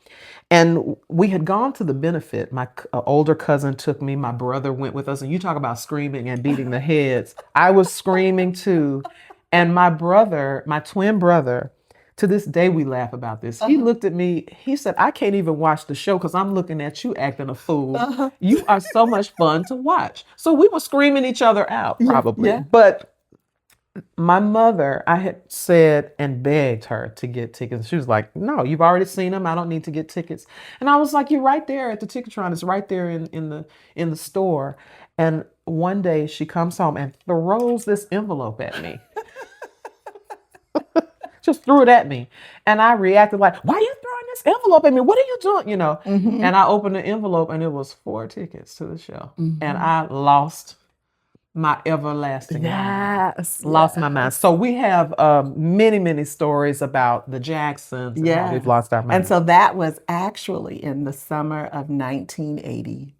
And we had gone to the benefit. My older cousin took me. My brother went with us. And you talk about screaming and beating the heads. I was screaming too. And my twin brother, to this day, we laugh about this. He looked at me. He said, I can't even watch the show because I'm looking at you acting a fool. You are so much fun to watch. So we were screaming each other out, probably. Yeah. But my mother, I had said and begged her to get tickets. She was like, no, you've already seen them. I don't need to get tickets. And I was like, you're right there at the Ticketron. It's right there in the store. And one day she comes home and throws this envelope at me. Just threw it at me. And I reacted like, why are you throwing this envelope at me? What are you doing? And I opened the envelope and it was 4 tickets to the show. And I lost my everlasting mind. Lost my mind. So we have many, many stories about the Jacksons and how we've lost our mind. And so that was actually in the summer of 1980.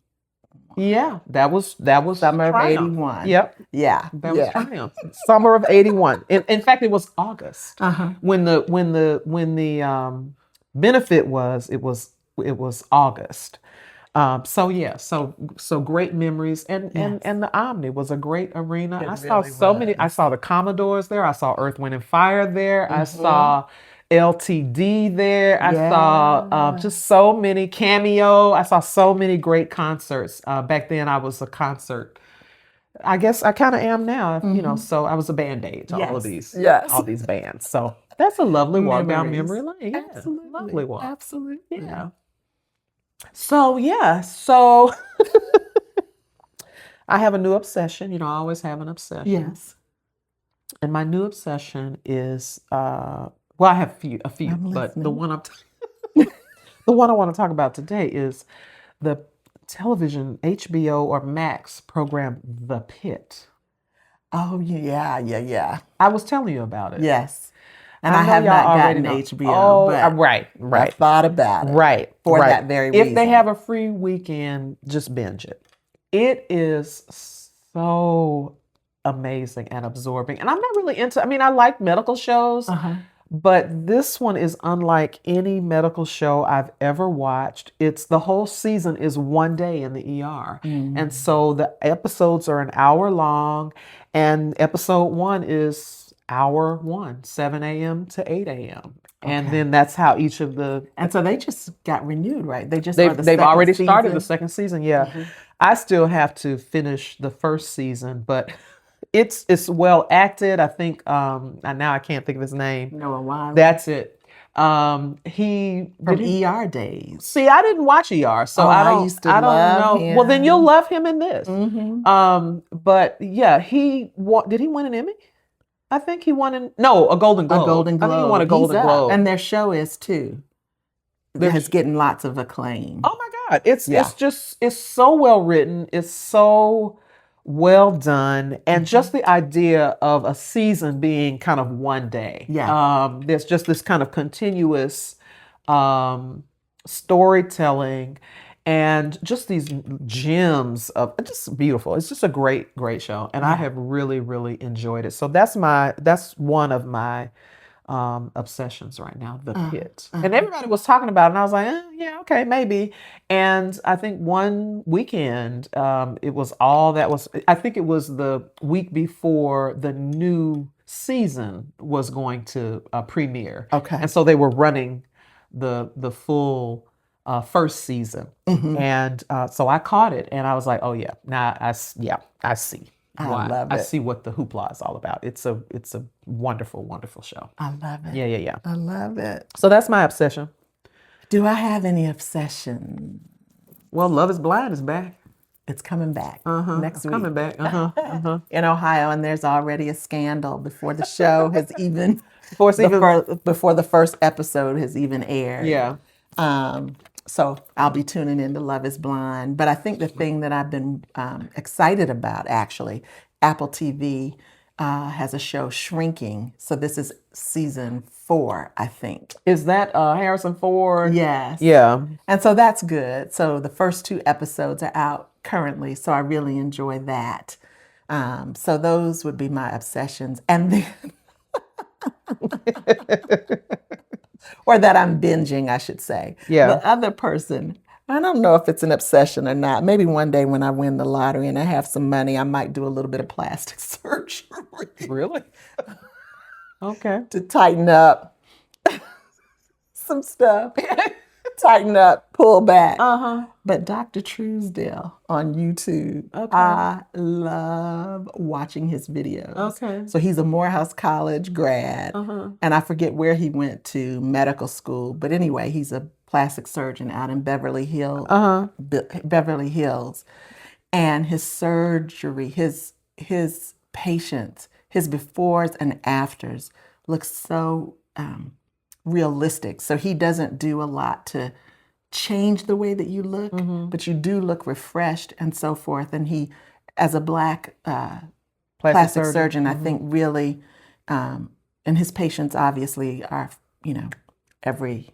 Yeah, that was summer Triumph. of 81. Yep. Yeah. That was Triumph. Summer of 81. In fact, it was August. When the benefit was, it was August. So great memories, and the Omni was a great arena. I saw many. I saw the Commodores there. I saw Earth, Wind and Fire there. I saw LTD there. I saw just so many Cameo. I saw so many great concerts. Back then, I was a concert. I guess I kind of am now. So I was a Band-Aid to all of these, all these bands. So that's a lovely walk down memory lane. Yeah, absolutely, lovely walk. Absolutely, yeah. So I have a new obsession. I always have an obsession. Yes. And my new obsession is I have a few, but the one the one I want to talk about today is the television HBO or Max program The Pit. Oh yeah. I was telling you about it. Yes. And I have not gotten HBO, but right. I thought about it. Right. For that very reason. If they have a free weekend, just binge it. It is so amazing and absorbing. And I'm not really I like medical shows, but this one is unlike any medical show I've ever watched. The whole season is one day in the ER. And so the episodes are an hour long, and episode 1 is hour 1, 7 a.m. to 8 a.m. And then that's how each of the... And so they just got renewed, right? They've already started the second season, yeah. I still have to finish the first season, but it's well acted. I think, now I can't think of his name. Noah Wiley. That's it. From ER days. See, I didn't watch ER, so I don't know. Him. Well, then you'll love him in this. But yeah, did he win an Emmy? I think he won a Golden Globe. A Golden Globe. I think he won a Golden Globe. And their show is too. It's getting lots of acclaim. Oh my God. It's so well written. It's so well done. And just the idea of a season being kind of one day. Yeah. There's just this kind of continuous storytelling and just these gems of just beautiful. It's just a great, great show. And I have really, really enjoyed it. So that's one of my obsessions right now, the pit. And everybody was talking about it, and I was like, yeah, okay, maybe. And I think one weekend, it was I think it was the week before the new season was going to premiere. Okay. And so they were running the full first season. And so I caught it, and I was like, oh yeah, now I see. I love it. I see what the hoopla is all about. It's a wonderful, wonderful show. I love it. Yeah. I love it. So that's my obsession. Do I have any obsession? Well, Love is Blind is back. It's coming back next week. Coming back. In Ohio, and there's already a scandal before the show has even before the first episode has even aired. Yeah. So I'll be tuning into Love is Blind. But I think the thing that I've been excited about, actually, Apple TV has a show, Shrinking. So this is season 4, I think. Is that Harrison Ford? Yes. Yeah. And so that's good. So the first 2 episodes are out currently. So I really enjoy that. So those would be my obsessions. And then... or that I'm binging, I should say. Yeah. The other person, I don't know if it's an obsession or not. Maybe one day when I win the lottery and I have some money, I might do a little bit of plastic surgery. Really? Okay. To tighten up some stuff. Tighten up, pull back. But Dr. Truesdale on YouTube, I love watching his videos. Okay. So he's a Morehouse College grad, and I forget where he went to medical school. But anyway, he's a plastic surgeon out in Beverly Hills. Beverly Hills, and his surgery, his patients, his befores and afters look so realistic. So he doesn't do a lot to change the way that you look, but you do look refreshed and so forth. And he, as a Black plastic surgeon, I think really, and his patients obviously are, every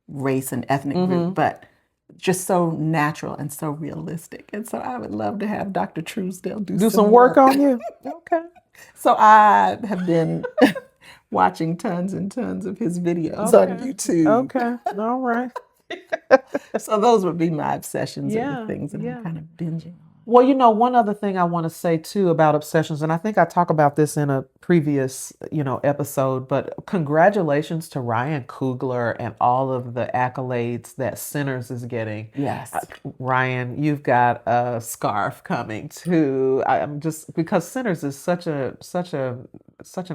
race and ethnic group, but just so natural and so realistic. And so I would love to have Dr. Truesdale do some work on you. Okay. So I have been watching tons and tons of his videos on YouTube. Okay. All right. So those would be my obsessions and the things that I'm kind of binging on. Well, one other thing I want to say too about obsessions, and I think I talk about this in a previous, episode, but congratulations to Ryan Coogler and all of the accolades that Sinners is getting. Yes. Ryan, you've got a scarf coming too. I'm just, because Sinners is such an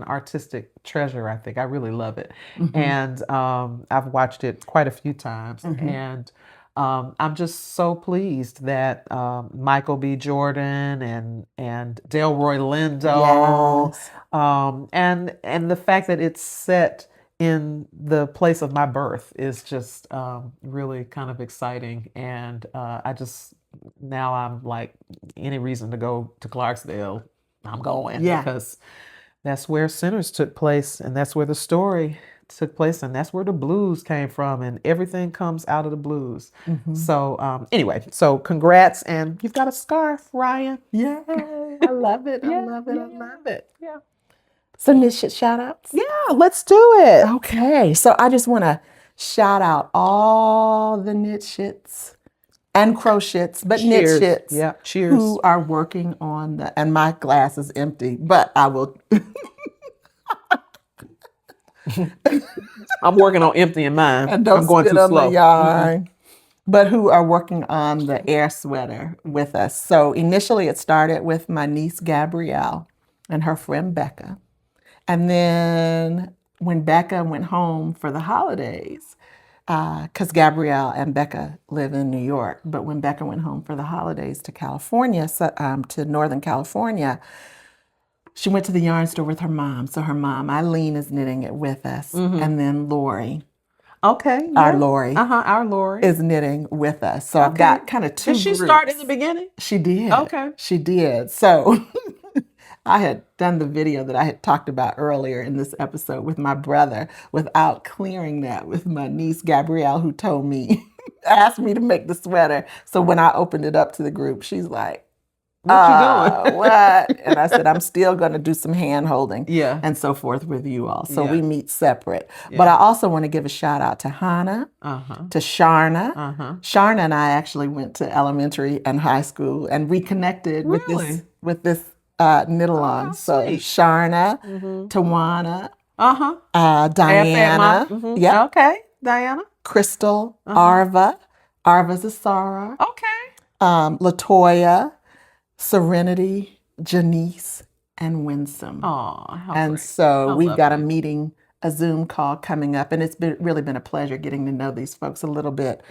artistic treasure, I think. I really love it. And I've watched it quite a few times. And I'm just so pleased that Michael B. Jordan and Delroy Lindo, and the fact that it's set in the place of my birth is just really kind of exciting. And now I'm like, any reason to go to Clarksdale, I'm going, because that's where Sinners took place, and that's where the story took place, and that's where the blues came from, and everything comes out of the blues. So anyway, so congrats, and you've got a scarf, Ryan. Yeah, I love it. I love it. Yeah. So KnitShit Shoutouts? Yeah, let's do it. Okay, so I just want to shout out all the KnitShits and crochetts, but Cheers. KnitShits. Yeah, cheers. Who are working on and my glass is empty, but I will... I'm working on emptying mine. And don't I'm going spit too on slow. the yarn. But who are working on the air sweater with us. So initially it started with my niece Gabrielle and her friend Becca. And then when Becca went home for the holidays, because Gabrielle and Becca live in New York, but when Becca went home for the holidays to California, to Northern California, she went to the yarn store with her mom. So her mom, Eileen, is knitting it with us. And then Lori. Okay. Our Yeah. Lori. Our Lori is knitting with us. So I've got kind of two Did she groups. start in the beginning? She did. Okay. She did. So I had done the video that I had talked about earlier in this episode with my brother without clearing that with my niece Gabrielle, who told me, asked me to make the sweater. So when I opened it up to the group, she's like, what you doing? What? And I said, I'm still going to do some hand holding and so forth with you all. So we meet separate. But I also want to give a shout out to Hannah, to Sharna. Sharna and I actually went to elementary and high school and reconnected with this knit along. So Sharna, Tawana, Diana. Okay, Diana. Crystal, Arva. Arva's a Sarah. Okay. Latoya, Serenity, Janice, and Winsome. Oh, and great. So we've got a meeting, a Zoom call coming up, and it's really been a pleasure getting to know these folks a little bit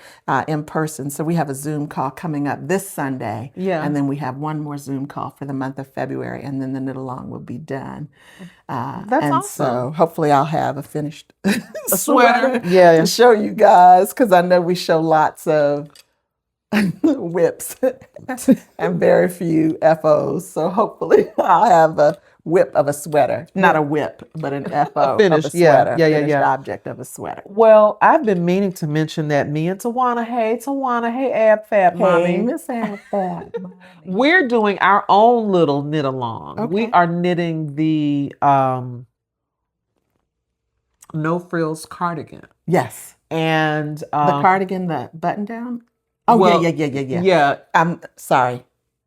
in person. So we have a Zoom call coming up this Sunday, and then we have one more Zoom call for the month of February, and then the knit along will be done. That's awesome. So hopefully I'll have a finished sweater to show you guys, because I know we show lots of whips and very few FOs. So hopefully I'll have a whip of a sweater. Not a whip, but an FO finished, of a sweater. finished object of a sweater. Well, I've been meaning to mention that me and Tawana, hey Ab Fab Mommy. Hey, Miss Ab Fab Mommy. We're doing our own little knit along. Okay. We are knitting the no frills cardigan. Yes. And the cardigan, the button down? Oh, well, yeah. I'm sorry.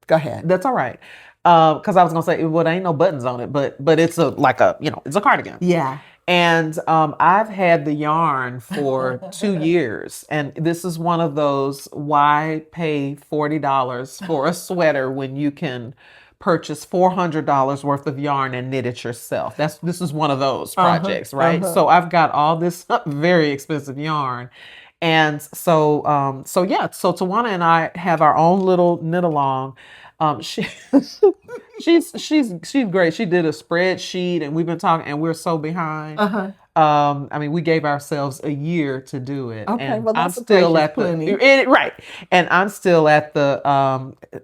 Go ahead. That's all right. Because I was gonna say, well, there ain't no buttons on it, but it's it's a cardigan. Yeah. And I've had the yarn for 2 years, and this is one of those, why pay $40 for a sweater when you can purchase $400 worth of yarn and knit it yourself? This is one of those projects, right? So I've got all this very expensive yarn. And so Tawana and I have our own little knit along. She's great. She did a spreadsheet, and we've been talking, and we're so behind. I mean, we gave ourselves a year to do it. Okay, and well, that's I'm still at right. And I'm still at the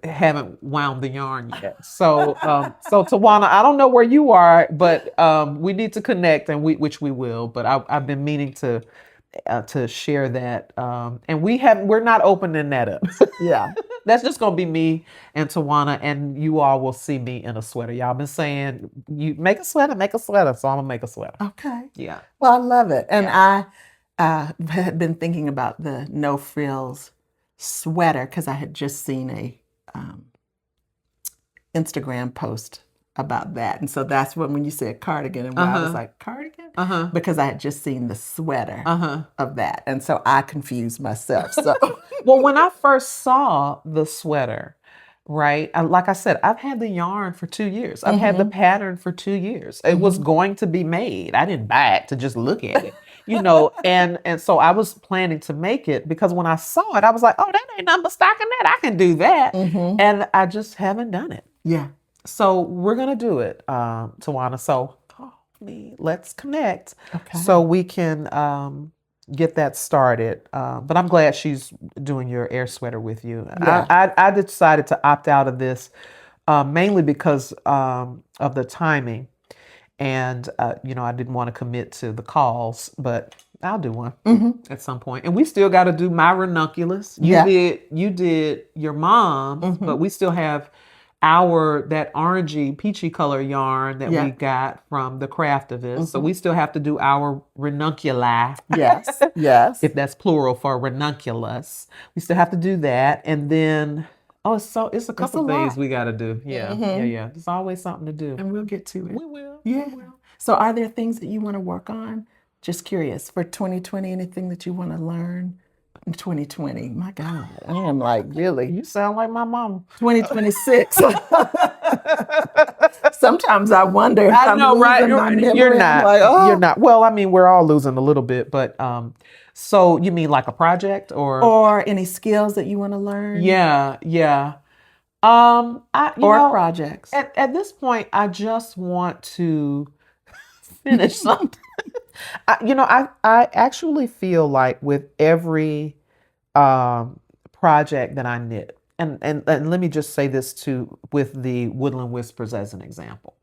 haven't wound the yarn yet. So Tawana, I don't know where you are, but we need to connect, and which we will. But I've been meaning to share that, and we're not opening that up. Yeah. That's just gonna be me and Tawana, and you all will see me in a sweater. Y'all been saying, you make a sweater, so I'm gonna make a sweater. Okay. Yeah. Well, I love it. And I had been thinking about the no frills sweater because I had just seen a Instagram post about that. And so that's when you said cardigan, and I was like, cardigan? Because I had just seen the sweater of that. And so I confused myself. So well, when I first saw the sweater, right, like I said, I've had the yarn for 2 years. I've had the pattern for 2 years. It was going to be made. I didn't buy it to just look at it, and so I was planning to make it, because when I saw it, I was like, oh, that ain't nothing but stockinette. I can do that. And I just haven't done it. Yeah. So we're going to do it, Tawana. So let's connect so we can get that started. But I'm glad she's doing your air sweater with you. Yeah. I decided to opt out of this mainly because of the timing. And, I didn't want to commit to the calls, but I'll do one at some point. And we still got to do my ranunculus. You did your mom's, but we still have that orangey, peachy color yarn that we got from the Craftivist. So we still have to do our ranunculi. Yes, yes. If that's plural for ranunculus. We still have to do that. And then, it's a couple things we got to do. Yeah, yeah. There's always something to do. And we'll get to it. We will. Yeah. We will. So are there things that you want to work on? Just curious. For 2020, anything that you want to learn? 2020. My God, I am like, really? You sound like my mom. 2026. Sometimes I wonder if I'm losing my memory. You're not. Like, You're not. Well, I mean, we're all losing a little bit, but so you mean like a project or any skills that you want to learn? Yeah. Projects. At this point, I just want to finish something. I actually feel like with every project that I knit, and let me just say this too, with the Woodland Whispers as an example.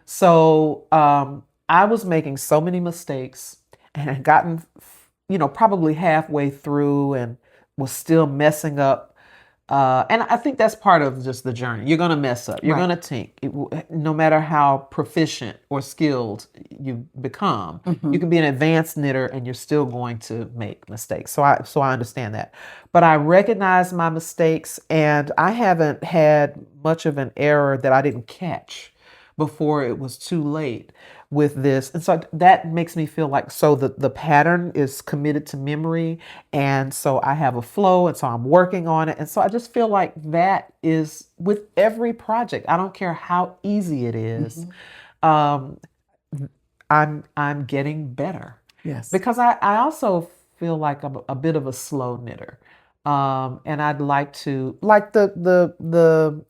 So I was making so many mistakes and had gotten, probably halfway through and was still messing up. And I think that's part of just the journey. You're going to mess up. You're going to think. No matter how proficient or skilled you become, you can be an advanced knitter and you're still going to make mistakes. So I understand that. But I recognize my mistakes, and I haven't had much of an error that I didn't catch before it was too late with this. And so that makes me feel like, so the pattern is committed to memory, and so I have a flow, and so I'm working on it. And so I just feel like that is with every project. I don't care how easy it is. I'm getting better. Yes. Because I also feel like I'm a bit of a slow knitter. And I'd like to, like the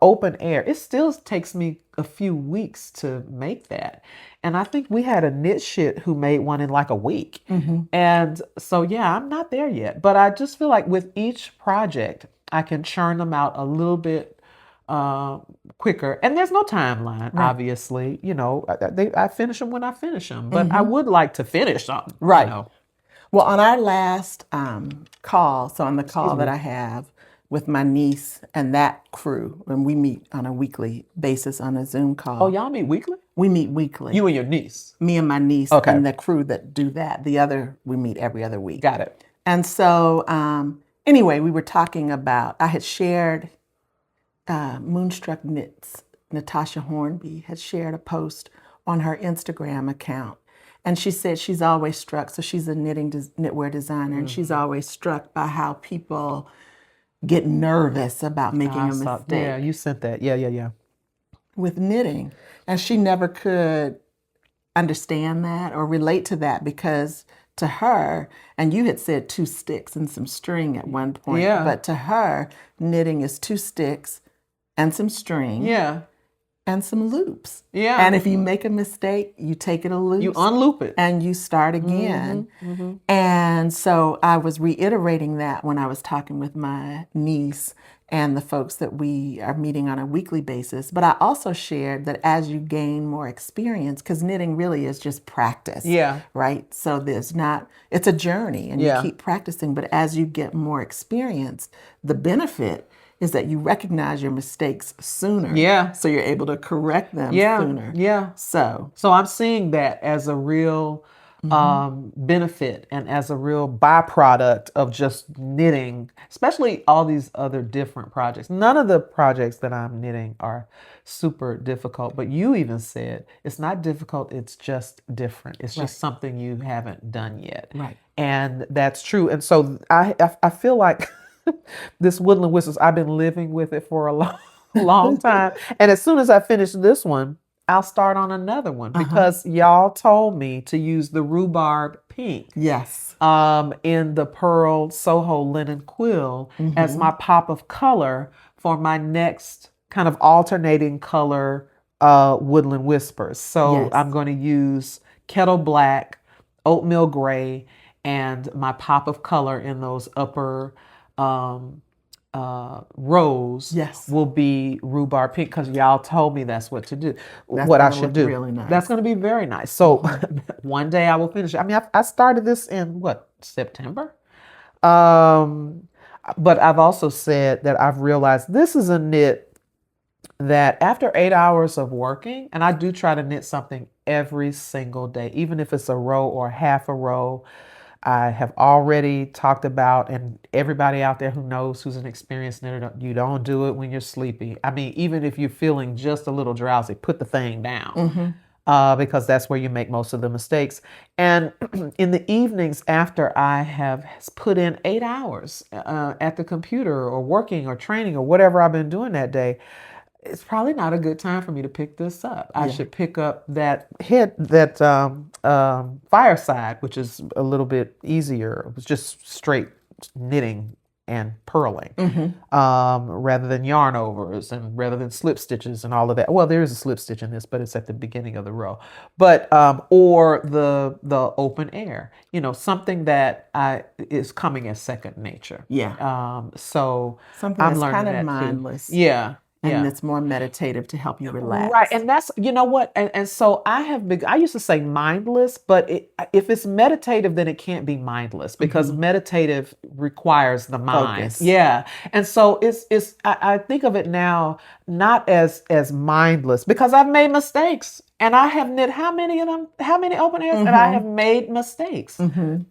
open air, it still takes me a few weeks to make that. And I think we had a KnitShit who made one in like a week. And so, yeah, I'm not there yet. But I just feel like with each project, I can churn them out a little bit quicker. And there's no timeline, obviously. I finish them when I finish them. But I would like to finish something. Right. Well, on our last call, so on the call that I have with my niece and that crew, when we meet on a weekly basis on a Zoom call. Oh, y'all meet weekly? We meet weekly. You and your niece? Me and my niece and the crew that do that. The other, we meet every other week. Got it. And so, anyway, we were talking about, I had shared Moonstruck Knits, Natasha Hornby had shared a post on her Instagram account. And she said she's always struck, so she's a knitwear designer, and she's always struck by how people get nervous about making a mistake. Yeah, you sent that. Yeah. With knitting. And she never could understand that or relate to that, because to her, and you had said 2 sticks and some string at one point, but to her, knitting is 2 sticks and some string. Yeah. And some loops. Yeah. And if you make a mistake, you take it a loop. You unloop it. And you start again. And so I was reiterating that when I was talking with my niece and the folks that we are meeting on a weekly basis. But I also shared that as you gain more experience, because knitting really is just practice. Yeah. Right? So it's a journey and you keep practicing. But as you get more experience, the benefit is that you recognize your mistakes sooner. Yeah. So you're able to correct them sooner. Yeah. So I'm seeing that as a real benefit and as a real byproduct of just knitting, especially all these other different projects. None of the projects that I'm knitting are super difficult, but you even said it's not difficult, it's just different. It's just something you haven't done yet. Right. And that's true. And so I feel like this Woodland Whispers, I've been living with it for a long time. And as soon as I finish this one, I'll start on another one because y'all told me to use the rhubarb pink. Yes. In the Purl Soho linen quill as my pop of color for my next kind of alternating color Woodland Whispers. So I'm going to use kettle black, oatmeal gray, and my pop of color in those upper rows will be rhubarb pink, because y'all told me that's what to do. What I should do. Really nice. That's going to be very nice. So one day I will finish it. I mean, I started this in September? But I've also said that I've realized this is a knit that after 8 hours of working, and I do try to knit something every single day, even if it's a row or half a row. I have already talked about, and everybody out there who knows, who's an experienced knitter, you don't do it when you're sleepy. I mean, even if you're feeling just a little drowsy, put the thing down because that's where you make most of the mistakes. And in the evenings after I have put in 8 hours at the computer or working or training or whatever I've been doing that day, it's probably not a good time for me to pick this up. I should pick up that fireside, which is a little bit easier. It was just straight knitting and purling, rather than yarn overs and rather than slip stitches and all of that. Well, there is a slip stitch in this, but it's at the beginning of the row. But or the open air, something that is coming as second nature. Yeah. So something I'm that's learning kind of that mindless. too. Yeah. And it's more meditative to help you relax. Right. And that's, what? And so I used to say mindless, but if it's meditative, then it can't be mindless because meditative requires the mind. Focus. Yeah. And so I think of it now, not as mindless because I've made mistakes and I have knit how many open airs and I have made mistakes.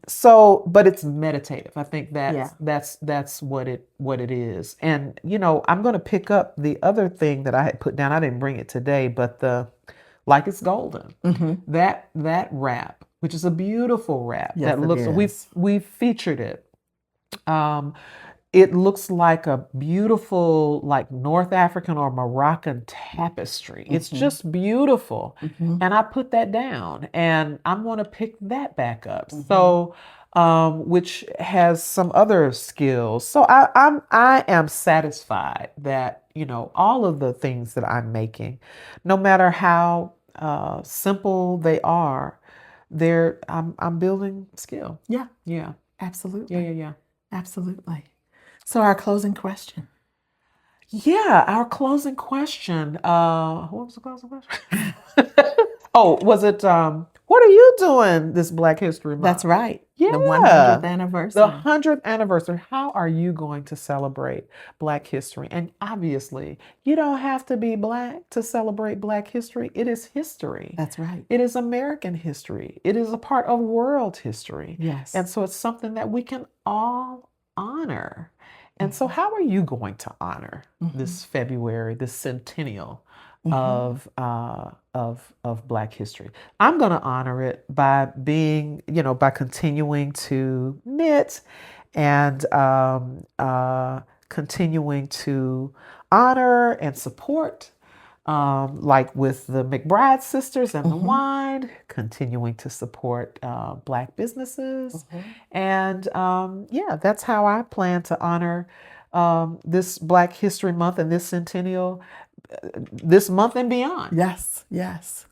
So, but it's meditative. I think that's what it is. And, I'm going to pick up the other thing that I had put down. I didn't bring it today, but Like It's Golden, that wrap, which is a beautiful wrap that looks, we've featured it. It looks like a beautiful, like North African or Moroccan tapestry. It's just beautiful. And I put that down and I'm going to pick that back up. So, which has some other skills. So I am satisfied that, all of the things that I'm making, no matter how simple they are, I'm building skill. Yeah. Yeah. Absolutely. Yeah. Absolutely. So our closing question. Yeah, our closing question. What was the closing question? Oh, was it, what are you doing this Black History Month? That's right. Yeah. The 100th anniversary. The 100th anniversary. How are you going to celebrate Black history? And obviously, you don't have to be Black to celebrate Black history. It is history. That's right. It is American history. It is a part of world history. Yes. And so it's something that we can all honor. And so how are you going to honor this February, this centennial of Black history? I'm going to honor it by being, by continuing to knit and continuing to honor and support, like with the McBride sisters and the wine, continuing to support Black businesses. And that's how I plan to honor this Black History Month and this centennial this month and beyond. Yes, yes.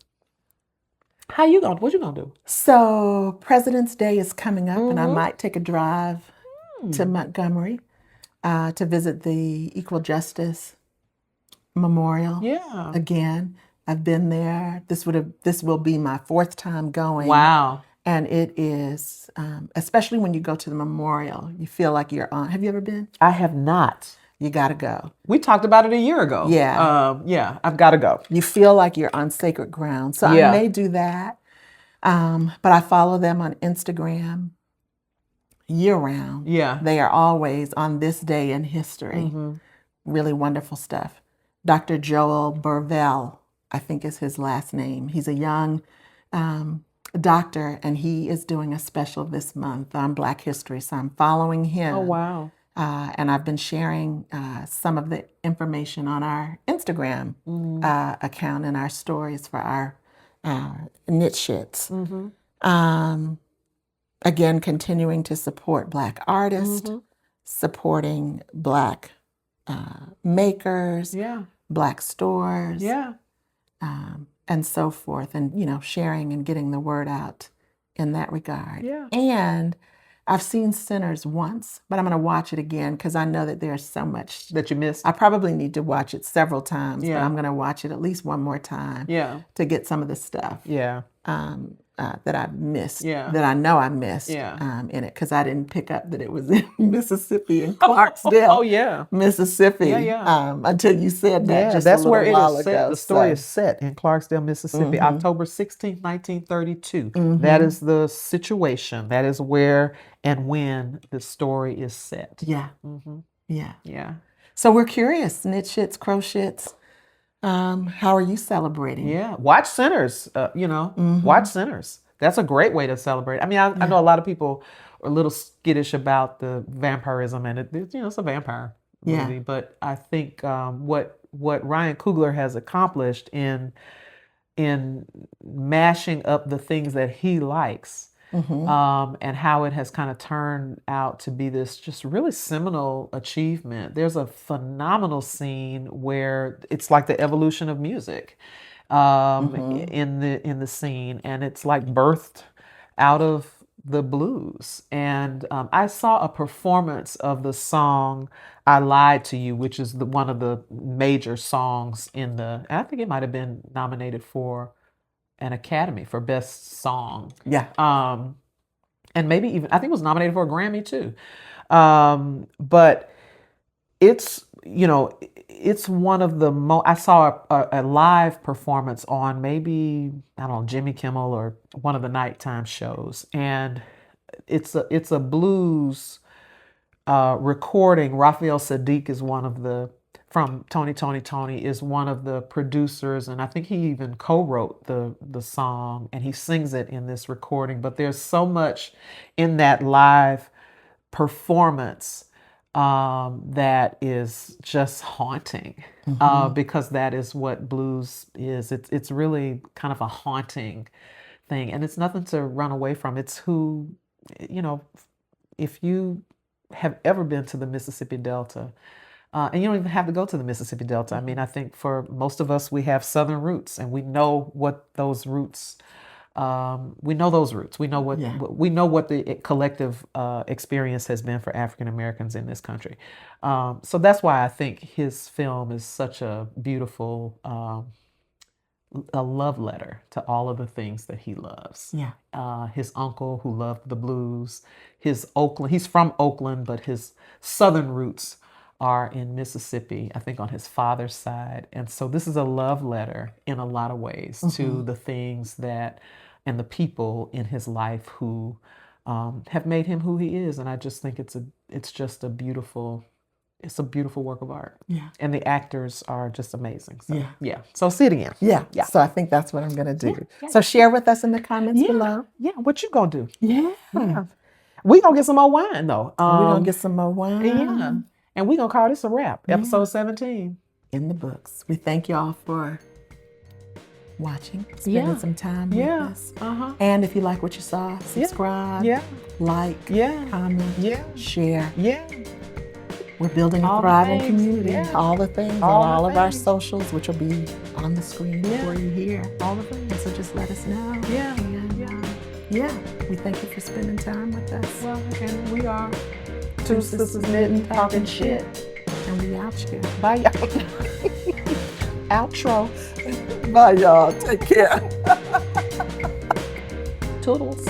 What you gonna do? So President's Day is coming up and I might take a drive to Montgomery to visit the Equal Justice Memorial. Yeah. Again, I've been there. This will be my 4th time going. Wow. And it is, especially when you go to the memorial, you feel like you're on. Have you ever been? I have not. You got to go. We talked about it a year ago. Yeah. I've got to go. You feel like you're on sacred ground. So I may do that. But I follow them on Instagram year round. Yeah. They are always on this day in history. Really wonderful stuff. Dr. Joel Burvell, I think is his last name. He's a young doctor, and he is doing a special this month on Black history. So I'm following him. Oh, wow. And I've been sharing some of the information on our Instagram account and our stories for our KnitShits. Again, continuing to support Black artists, supporting Black makers, Black stores, and so forth, and sharing and getting the word out in that regard. And I've seen Sinners once, but I'm going to watch it again because I know that there's so much that you missed. I probably need to watch it several times, but I'm going to watch it at least one more time to get some of the stuff that I missed, that I know I missed in it because I didn't pick up that it was in Mississippi and Clarksdale, Mississippi, until you said that just that's a little where while it is ago. set. The story is set in Clarksdale, Mississippi, October 16th, 1932. That is the situation. That is where and when the story is set. Yeah. So we're curious, KnitShits, Crochet's. How are you celebrating? Yeah, watch Sinners. Watch Sinners. That's a great way to celebrate. I mean, I know a lot of people are a little skittish about the vampirism, and it's a vampire movie. But I think what Ryan Coogler has accomplished in mashing up the things that he likes and how it has kind of turned out to be this just really seminal achievement. There's a phenomenal scene where it's like the evolution of music in the scene, and it's like birthed out of the blues. And I saw a performance of the song "I Lied to You," which is one of the major songs in I think it might have been nominated for an Academy for Best Song. Yeah. And maybe even, I think it was nominated for a Grammy too. But it's, it's one of the I saw a live performance on maybe, I don't know, Jimmy Kimmel or one of the nighttime shows. And it's a blues recording. Raphael Sadiq is one of from Tony is one of the producers, and I think he even co-wrote the song, and he sings it in this recording. But there's so much in that live performance that is just haunting, because that is what blues is. It's really kind of a haunting thing, and it's nothing to run away from. It's who, if you have ever been to the Mississippi Delta, and you don't even have to go to the Mississippi Delta. I mean, I think for most of us, we have Southern roots, and we know what those roots. We know those roots. We know what the collective experience has been for African Americans in this country. So that's why I think his film is such a beautiful a love letter to all of the things that he loves. Yeah. His uncle who loved the blues. He's from Oakland, but his Southern roots are in Mississippi, I think on his father's side. And so this is a love letter in a lot of ways to the things and the people in his life who have made him who he is. And I just think it's just a beautiful work of art. Yeah. And the actors are just amazing. So, yeah. So see it again. Yeah. So I think that's what I'm going to do. Yeah. So share with us in the comments below. Yeah. What you going to do? Yeah. We going to get some more wine though. We're going to get some more wine. Yeah. And we're going to call this a wrap. Episode 17. In the books. We thank y'all for watching, spending some time with us. And if you like what you saw, subscribe, like, comment, share. We're building a thriving community. All the things on all of our socials, which will be on the screen for you here. All the things. So just let us know. We thank you for spending time with us. Well, and we are two sisters knitting, talking shit. And we out here. Bye, y'all. Outro. Bye, y'all. Take care. Toodles.